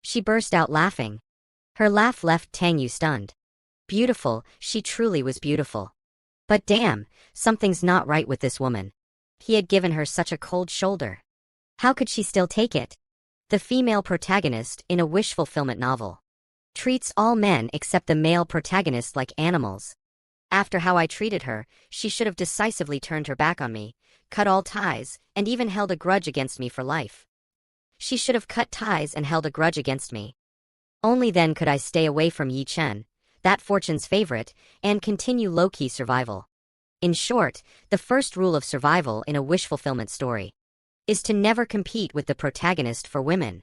She burst out laughing. Her laugh left Tang Yu stunned. Beautiful, she truly was beautiful. But damn, something's not right with this woman. He had given her such a cold shoulder. How could she still take it? The female protagonist in a wish fulfillment novel treats all men except the male protagonist like animals. After how I treated her, she should have decisively turned her back on me, cut all ties, and even held a grudge against me for life. She should have cut ties and held a grudge against me. Only then could I stay away from Yi Chen, that fortune's favorite, and continue low-key survival. In short, the first rule of survival in a wish fulfillment story is to never compete with the protagonist for women.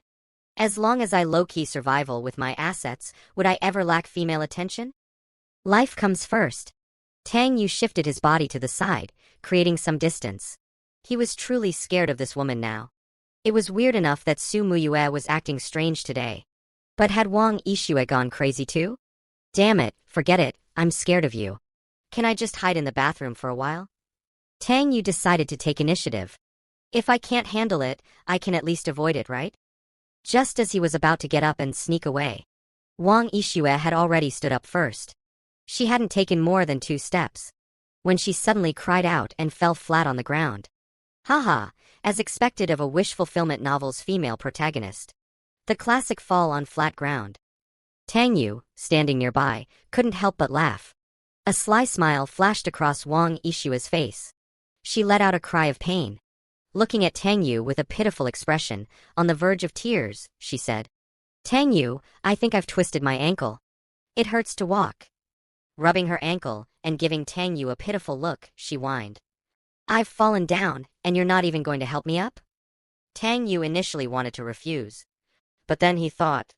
As long as I low-key survival with my assets, would I ever lack female attention? Life comes first. Tang Yu shifted his body to the side, creating some distance. He was truly scared of this woman now. It was weird enough that Su Muyue was acting strange today. But had Wang Yixue gone crazy too? Damn it, forget it, I'm scared of you. Can I just hide in the bathroom for a while? Tang Yu decided to take initiative. If I can't handle it, I can at least avoid it, right? Just as he was about to get up and sneak away, Wang Yixue had already stood up first. She hadn't taken more than 2 steps when she suddenly cried out and fell flat on the ground. Haha, as expected of a wish fulfillment novel's female protagonist. The classic fall on flat ground. Tang Yu, standing nearby, couldn't help but laugh. A sly smile flashed across Wang Yixue's face. She let out a cry of pain. Looking at Tang Yu with a pitiful expression, on the verge of tears, she said, "Tang Yu, I think I've twisted my ankle. It hurts to walk." Rubbing her ankle and giving Tang Yu a pitiful look, she whined, "I've fallen down, and you're not even going to help me up?" Tang Yu initially wanted to refuse. But then he thought,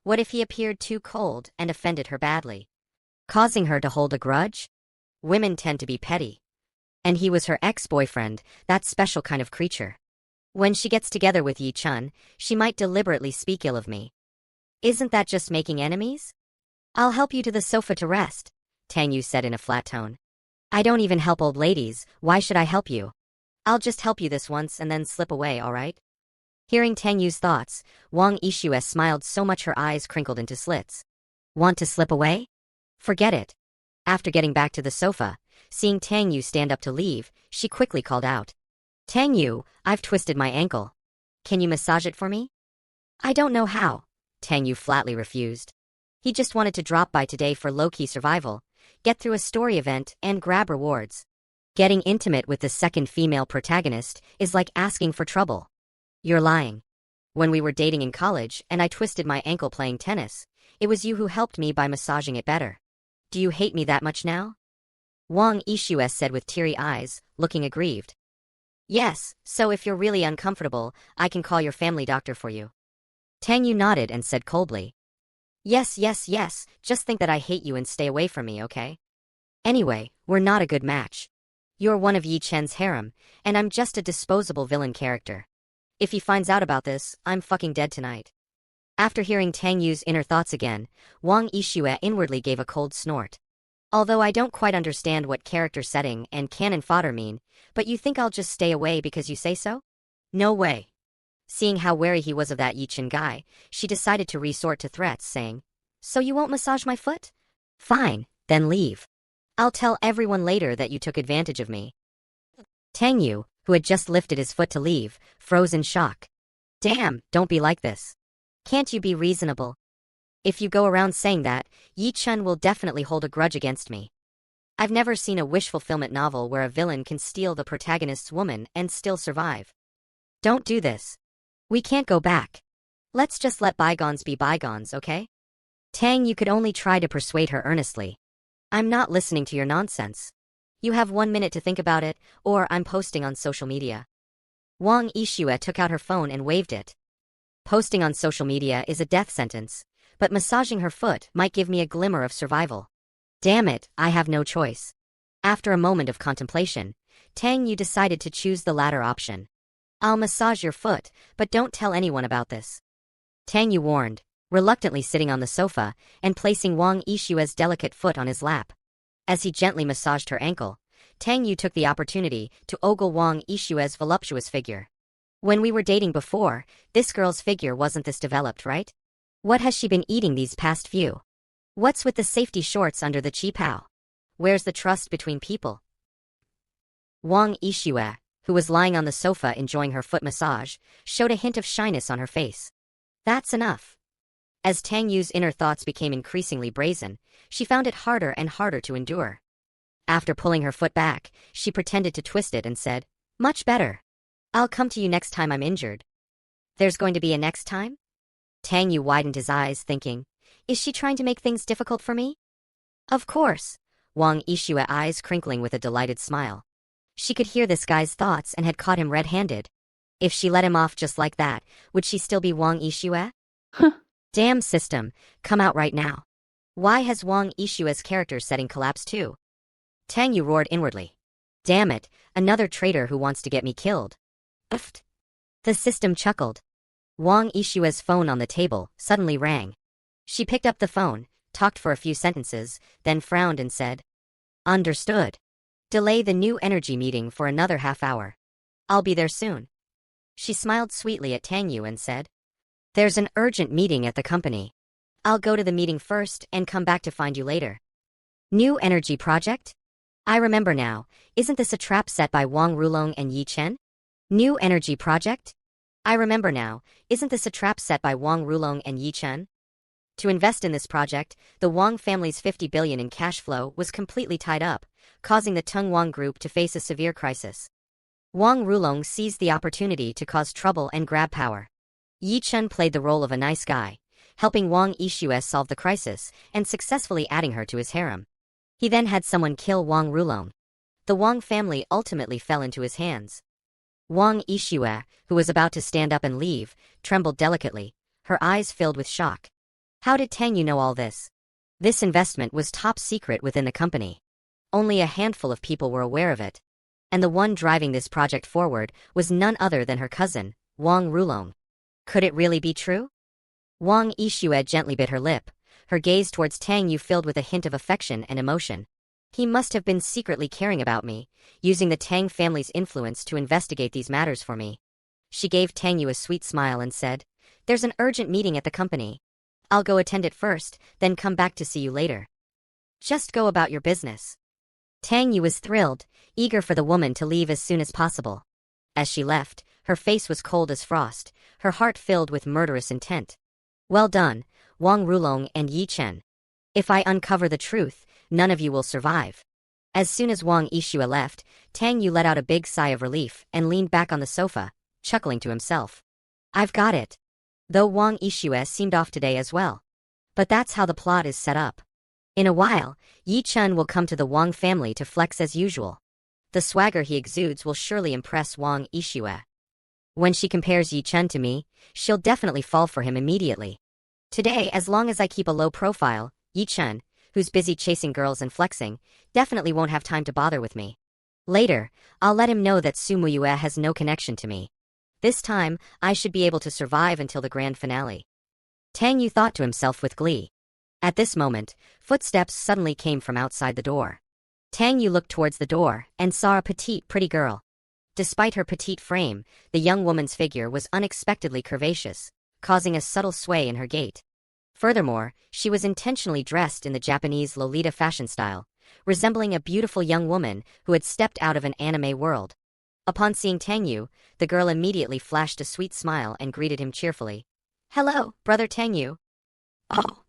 what if he appeared too cold and offended her badly, causing her to hold a grudge? Women tend to be petty. And he was her ex-boyfriend, that special kind of creature. When she gets together with Yi Chen, she might deliberately speak ill of me. Isn't that just making enemies? "I'll help you to the sofa to rest," Tang Yu said in a flat tone. "I don't even help old ladies, why should I help you? I'll just help you this once and then slip away, alright?" Hearing Tang Yu's thoughts, Wang Yixue smiled so much her eyes crinkled into slits. "Want to slip away? Forget it." After getting back to the sofa, seeing Tang Yu stand up to leave, she quickly called out, "Tang Yu, I've twisted my ankle. Can you massage it for me?" I don't know how, Tang Yu flatly refused. He just wanted to drop by today for low-key survival, get through a story event, and grab rewards. Getting intimate with the second female protagonist is like asking for trouble. You're lying. When we were dating in college and I twisted my ankle playing tennis, it was you who helped me by massaging it better. Do you hate me that much now? Wang Yixue said with teary eyes, looking aggrieved. Yes, so if you're really uncomfortable, I can call your family doctor for you. Tang Yu nodded and said coldly. Yes, just think that I hate you and stay away from me, okay? Anyway, we're not a good match. You're one of Yi Chen's harem, and I'm just a disposable villain character. If he finds out about this, I'm fucking dead tonight. After hearing Tang Yu's inner thoughts again, Wang Yixue inwardly gave a cold snort. Although I don't quite understand what character setting and cannon fodder mean, but you think I'll just stay away because you say so? No way. Seeing how wary he was of that Yi Chen guy, she decided to resort to threats, saying, So you won't massage my foot? Fine, then leave. I'll tell everyone later that you took advantage of me. Tang Yu, who had just lifted his foot to leave, froze in shock. Damn, don't be like this. Can't you be reasonable? If you go around saying that, Yi Chen will definitely hold a grudge against me. I've never seen a wish fulfillment novel where a villain can steal the protagonist's woman and still survive. Don't do this. We can't go back. Let's just let bygones be bygones, okay? Tang Yu could only try to persuade her earnestly. I'm not listening to your nonsense. You have 1 minute to think about it, or I'm posting on social media. Wang Yixue took out her phone and waved it. Posting on social media is a death sentence, but massaging her foot might give me a glimmer of survival. Damn it, I have no choice. After a moment of contemplation, Tang Yu decided to choose the latter option. I'll massage your foot, but don't tell anyone about this. Tang Yu warned, reluctantly sitting on the sofa and placing Wang Yixue's delicate foot on his lap. As he gently massaged her ankle, Tang Yu took the opportunity to ogle Wang Yixue's voluptuous figure. When we were dating before, this girl's figure wasn't this developed, right? What has she been eating these past few? What's with the safety shorts under the qipao? Where's the trust between people? Wang Yixue, who was lying on the sofa enjoying her foot massage, showed a hint of shyness on her face. That's enough. As Tang Yu's inner thoughts became increasingly brazen, she found it harder and harder to endure. After pulling her foot back, she pretended to twist it and said, Much better. I'll come to you next time I'm injured. There's going to be a next time? Tang Yu widened his eyes, thinking, Is she trying to make things difficult for me? Of course, Wang Yixue eyes crinkling with a delighted smile. She could hear this guy's thoughts and had caught him red-handed. If she let him off just like that, would she still be Wang Yixue? Damn system, come out right now. Why has Wang Yixue's character setting collapsed too? Tang Yu roared inwardly. Damn it, another traitor who wants to get me killed. Uffed. The system chuckled. Wang Yixue's phone on the table suddenly rang. She picked up the phone, talked for a few sentences, then frowned and said, Understood. Delay the new energy meeting for another half hour. I'll be there soon. She smiled sweetly at Tang Yu and said, There's an urgent meeting at the company. I'll go to the meeting first and come back to find you later. New energy project? I remember now, isn't this a trap set by Wang Rulong and Yi Chen? New energy project? I remember now, isn't this a trap set by Wang Rulong and Yi Chen? To invest in this project, the Wang family's 50 billion in cash flow was completely tied up, causing the Teng Wang group to face a severe crisis. Wang Rulong seized the opportunity to cause trouble and grab power. Yi Chen played the role of a nice guy, helping Wang Yixue solve the crisis and successfully adding her to his harem. He then had someone kill Wang Rulong. The Wang family ultimately fell into his hands. Wang Yixue, who was about to stand up and leave, trembled delicately, her eyes filled with shock. How did Tang Yu know all this? This investment was top secret within the company. Only a handful of people were aware of it. And the one driving this project forward was none other than her cousin, Wang Rulong. Could it really be true? Wang Yixue gently bit her lip, her gaze towards Tang Yu filled with a hint of affection and emotion. He must have been secretly caring about me, using the Tang family's influence to investigate these matters for me. She gave Tang Yu a sweet smile and said, There's an urgent meeting at the company. I'll go attend it first, then come back to see you later. Just go about your business. Tang Yu was thrilled, eager for the woman to leave as soon as possible. As she left, her face was cold as frost, her heart filled with murderous intent. Well done, Wang Rulong and Yi Chen. If I uncover the truth, none of you will survive. As soon as Wang Yixue left, Tang Yu let out a big sigh of relief and leaned back on the sofa, chuckling to himself. I've got it. Though Wang Yixue seemed off today as well. But that's how the plot is set up. In a while, Yi Chen will come to the Wang family to flex as usual. The swagger he exudes will surely impress Wang Yixue. When she compares Yi Chen to me, she'll definitely fall for him immediately. Today, as long as I keep a low profile, Yi Chen, who's busy chasing girls and flexing, definitely won't have time to bother with me. Later, I'll let him know that Su Muyue has no connection to me. This time, I should be able to survive until the grand finale. Tang Yu thought to himself with glee. At this moment, footsteps suddenly came from outside the door. Tang Yu looked towards the door and saw a petite, pretty girl. Despite her petite frame, the young woman's figure was unexpectedly curvaceous, causing a subtle sway in her gait. Furthermore, she was intentionally dressed in the Japanese Lolita fashion style, resembling a beautiful young woman who had stepped out of an anime world. Upon seeing Tang Yu, the girl immediately flashed a sweet smile and greeted him cheerfully. Hello, brother Tang Yu. Oh.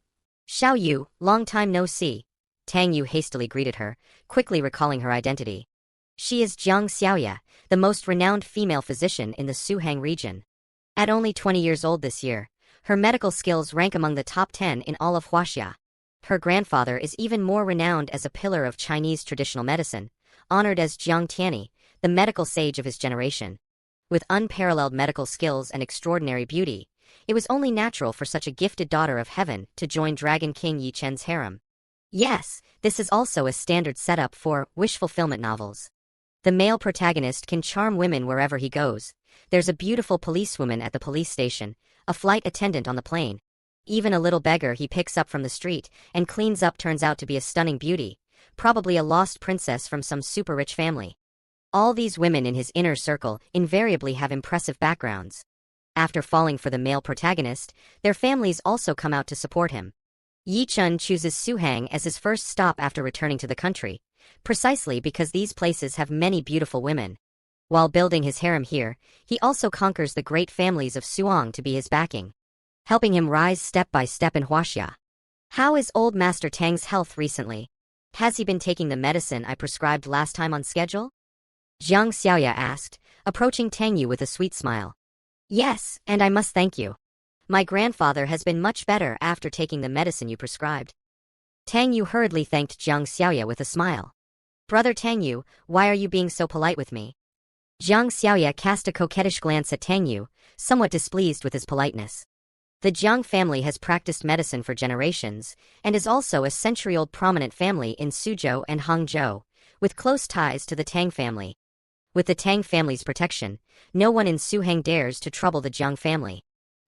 Xiao Yu, long time no see. Tang Yu hastily greeted her, quickly recalling her identity. She is Jiang Xiaoya, the most renowned female physician in the Suhang region. At only 20 years old this year, her medical skills rank among the top 10 in all of Huaxia. Her grandfather is even more renowned as a pillar of Chinese traditional medicine, honored as Jiang Tianyi, the medical sage of his generation. With unparalleled medical skills and extraordinary beauty, it was only natural for such a gifted daughter of heaven to join Dragon King Yi Chen's harem. Yes, this is also a standard setup for wish fulfillment novels. The male protagonist can charm women wherever he goes. There's a beautiful policewoman at the police station, a flight attendant on the plane. Even a little beggar he picks up from the street and cleans up turns out to be a stunning beauty, probably a lost princess from some super rich family. All these women in his inner circle invariably have impressive backgrounds. After falling for the male protagonist, their families also come out to support him. Yi Chen chooses Suhang as his first stop after returning to the country, precisely because these places have many beautiful women. While building his harem here, he also conquers the great families of Suang to be his backing, helping him rise step by step in Huaxia. How is old Master Tang's health recently? Has he been taking the medicine I prescribed last time on schedule? Jiang Xiaoya asked, approaching Tang Yu with a sweet smile. Yes, and I must thank you. My grandfather has been much better after taking the medicine you prescribed. Tang Yu hurriedly thanked Jiang Xiaoya with a smile. Brother Tang Yu, why are you being so polite with me? Jiang Xiaoya cast a coquettish glance at Tang Yu, somewhat displeased with his politeness. The Jiang family has practiced medicine for generations, and is also a century-old prominent family in Suzhou and Hangzhou, with close ties to the Tang family. With the Tang family's protection, no one in Suhang dares to trouble the Jiang family.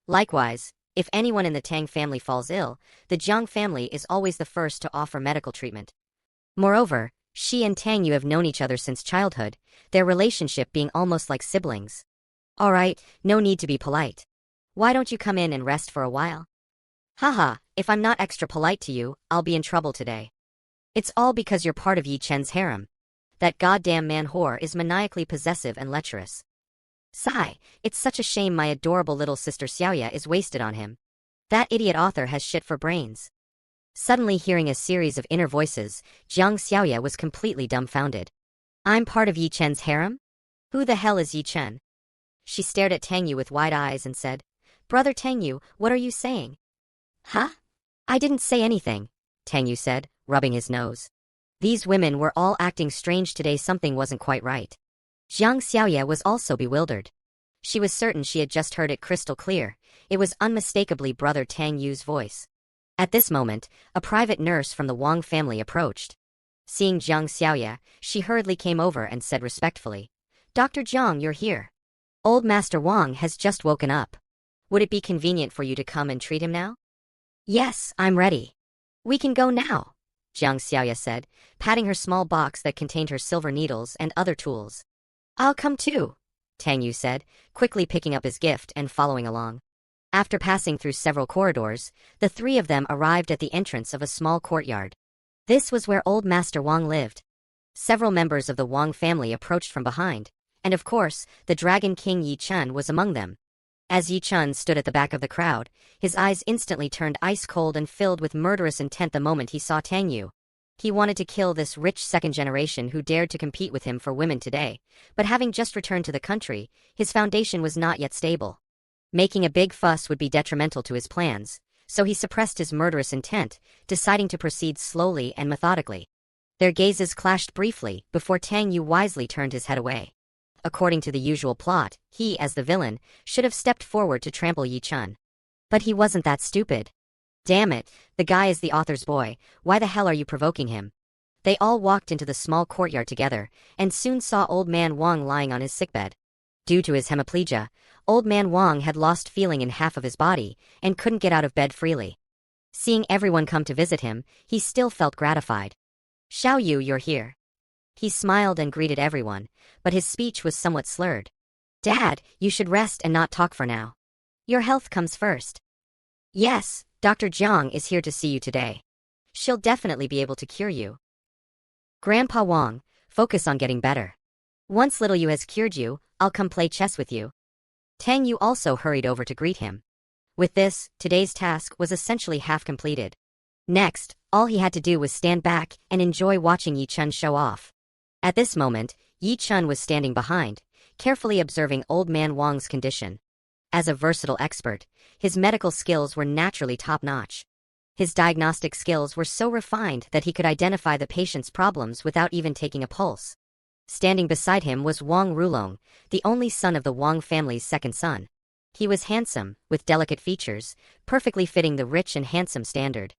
Likewise, if anyone in the Tang family falls ill, the Jiang family is always the first to offer medical treatment. Moreover, she and Tang Yu have known each other since childhood, their relationship being almost like siblings. Alright, no need to be polite. Why don't you come in and rest for a while? Haha, if I'm not extra polite to you, I'll be in trouble today. It's all because you're part of Yi Chen's harem. That goddamn manhwa is maniacally possessive and lecherous. Sigh, it's such a shame my adorable little sister Xiaoya is wasted on him. That idiot author has shit for brains. Suddenly hearing a series of inner voices, Jiang Xiaoya was completely dumbfounded. I'm part of Yi Chen's harem? Who the hell is Yi Chen? She stared at Tang Yu with wide eyes and said, Brother Tang Yu, what are you saying? Huh? I didn't say anything, Tang Yu said, rubbing his nose. These women were all acting strange today, something wasn't quite right. Jiang Xiaoya was also bewildered. She was certain she had just heard it crystal clear. It was unmistakably brother Tang Yu's voice. At this moment, a private nurse from the Wang family approached. Seeing Jiang Xiaoya, she hurriedly came over and said respectfully, Dr. Jiang, you're here. Old Master Wang has just woken up. Would it be convenient for you to come and treat him now? Yes, I'm ready. We can go now, Jiang Xiaoya said, patting her small box that contained her silver needles and other tools. I'll come too, Tang Yu said, quickly picking up his gift and following along. After passing through several corridors, the three of them arrived at the entrance of a small courtyard. This was where old Master Wang lived. Several members of the Wang family approached from behind, and of course, the Dragon King Yi Chen was among them. As Yi Chun stood at the back of the crowd, his eyes instantly turned ice cold and filled with murderous intent the moment he saw Tang Yu. He wanted to kill this rich second generation who dared to compete with him for women today, but having just returned to the country, his foundation was not yet stable. Making a big fuss would be detrimental to his plans, so he suppressed his murderous intent, deciding to proceed slowly and methodically. Their gazes clashed briefly before Tang Yu wisely turned his head away. According to the usual plot, he, as the villain, should have stepped forward to trample Yi Chun. But he wasn't that stupid. Damn it, the guy is the author's boy, why the hell are you provoking him? They all walked into the small courtyard together, and soon saw Old Man Wang lying on his sickbed. Due to his hemiplegia, Old Man Wang had lost feeling in half of his body, and couldn't get out of bed freely. Seeing everyone come to visit him, he still felt gratified. "Xiao Yu, you're here." He smiled and greeted everyone, but his speech was somewhat slurred. "Dad, you should rest and not talk for now. Your health comes first." "Yes, Dr. Jiang is here to see you today. She'll definitely be able to cure you." "Grandpa Wang, focus on getting better. Once little Yu has cured you, I'll come play chess with you." Tang Yu also hurried over to greet him. With this, today's task was essentially half completed. Next, all he had to do was stand back and enjoy watching Yi Chun show off. At this moment, Yi Chun was standing behind, carefully observing Old Man Wang's condition. As a versatile expert, his medical skills were naturally top-notch. His diagnostic skills were so refined that he could identify the patient's problems without even taking a pulse. Standing beside him was Wang Rulong, the only son of the Wang family's second son. He was handsome, with delicate features, perfectly fitting the rich and handsome standard.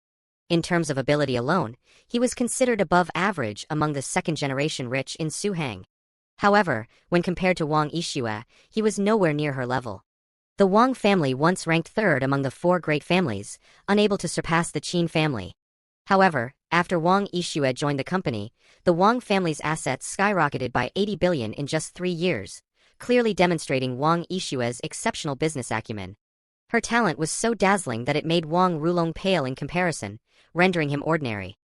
In terms of ability alone, he was considered above average among the second-generation rich in Suhang. However, when compared to Wang Yixue, he was nowhere near her level. The Wang family once ranked third among the four great families, unable to surpass the Qin family. However, after Wang Yixue joined the company, the Wang family's assets skyrocketed by 80 billion in just 3 years, clearly demonstrating Wang Yixue's exceptional business acumen. Her talent was so dazzling that it made Wang Rulong pale in comparison, rendering him ordinary.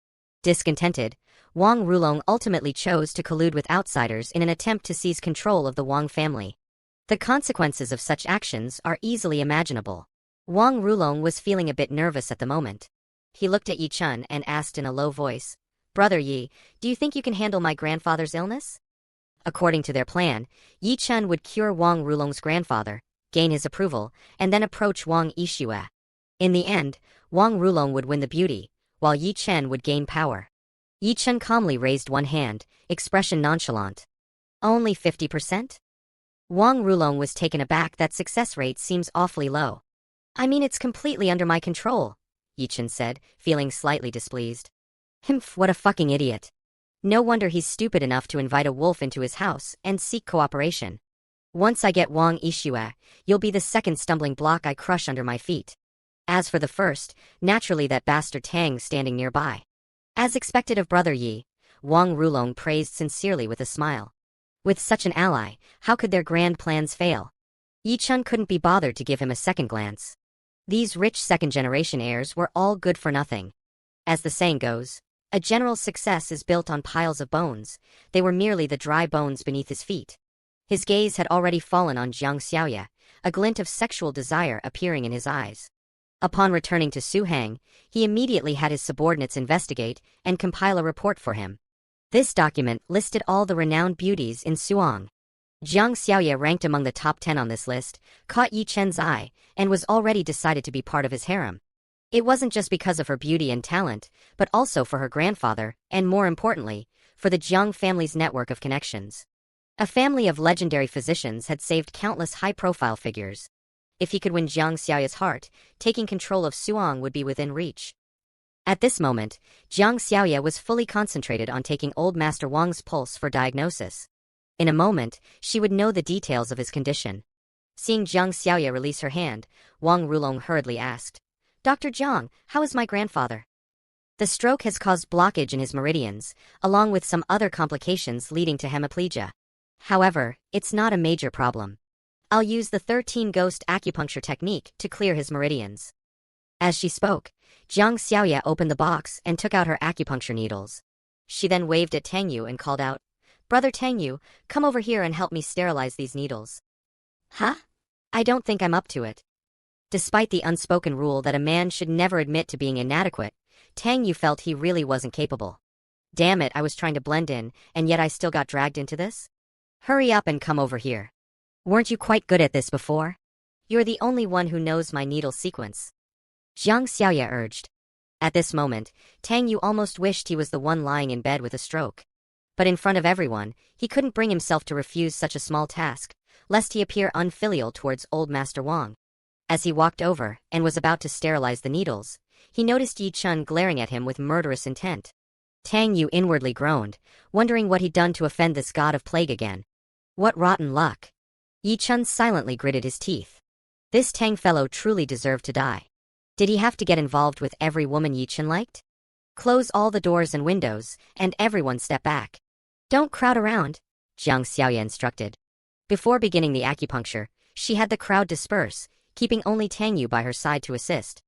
Discontented, Wang Rulong ultimately chose to collude with outsiders in an attempt to seize control of the Wang family. The consequences of such actions are easily imaginable. Wang Rulong was feeling a bit nervous at the moment. He looked at Yi Chun and asked in a low voice, "Brother Yi, do you think you can handle my grandfather's illness?" According to their plan, Yi Chun would cure Wang Rulong's grandfather, gain his approval, and then approach Wang Yixue. In the end, Wang Rulong would win the beauty, while Yi Chun would gain power. Yi Chun calmly raised one hand, expression nonchalant. "Only 50%? Wang Rulong was taken aback. That success rate seems awfully low. "I mean, it's completely under my control," Yi Chun said, feeling slightly displeased. "Humph, what a fucking idiot. No wonder he's stupid enough to invite a wolf into his house and seek cooperation. Once I get Wang Yixue, you'll be the second stumbling block I crush under my feet. As for the first, naturally that bastard Tang standing nearby." As expected of Brother Yi, Wang Rulong praised sincerely with a smile. With such an ally, how could their grand plans fail? Yi Chun couldn't be bothered to give him a second glance. These rich second-generation heirs were all good for nothing. As the saying goes, a general's success is built on piles of bones. They were merely the dry bones beneath his feet. His gaze had already fallen on Jiang Xiaoye, a glint of sexual desire appearing in his eyes. Upon returning to Suhang, he immediately had his subordinates investigate and compile a report for him. This document listed all the renowned beauties in Suang. Jiang Xiaoye, ranked among the top 10 on this list, caught Yi Chen's eye and was already decided to be part of his harem. It wasn't just because of her beauty and talent, but also for her grandfather, and more importantly, for the Jiang family's network of connections. A family of legendary physicians had saved countless high-profile figures. If he could win Jiang Xiaoye's heart, taking control of Suang would be within reach. At this moment, Jiang Xiaoye was fully concentrated on taking Old Master Wang's pulse for diagnosis. In a moment, she would know the details of his condition. Seeing Jiang Xiaoye release her hand, Wang Rulong hurriedly asked, "Dr. Jiang, how is my grandfather?" "The stroke has caused blockage in his meridians, along with some other complications leading to hemiplegia. However, it's not a major problem. I'll use the 13 ghost acupuncture technique to clear his meridians." As she spoke, Jiang Xiaoye opened the box and took out her acupuncture needles. She then waved at Tang Yu and called out, "Brother Tang Yu, come over here and help me sterilize these needles." "Huh?" I don't think I'm up to it. Despite the unspoken rule that a man should never admit to being inadequate, Tang Yu felt he really wasn't capable. Damn it, I was trying to blend in, and yet I still got dragged into this? Hurry up and come over here. Weren't you quite good at this before? You're the only one who knows my needle sequence. Jiang Xiaoye urged. At this moment, Tang Yu almost wished he was the one lying in bed with a stroke. But in front of everyone, he couldn't bring himself to refuse such a small task, lest he appear unfilial towards old Master Wang. As he walked over and was about to sterilize the needles, he noticed Yi Chun glaring at him with murderous intent. Tang Yu inwardly groaned, wondering what he'd done to offend this god of plague again. What rotten luck. Yi Chun silently gritted his teeth. This Tang fellow truly deserved to die. Did he have to get involved with every woman Yi Chun liked? Close all the doors and windows, and everyone step back. Don't crowd around, Jiang Xiaoye instructed. Before beginning the acupuncture, she had the crowd disperse, keeping only Tang Yu by her side to assist.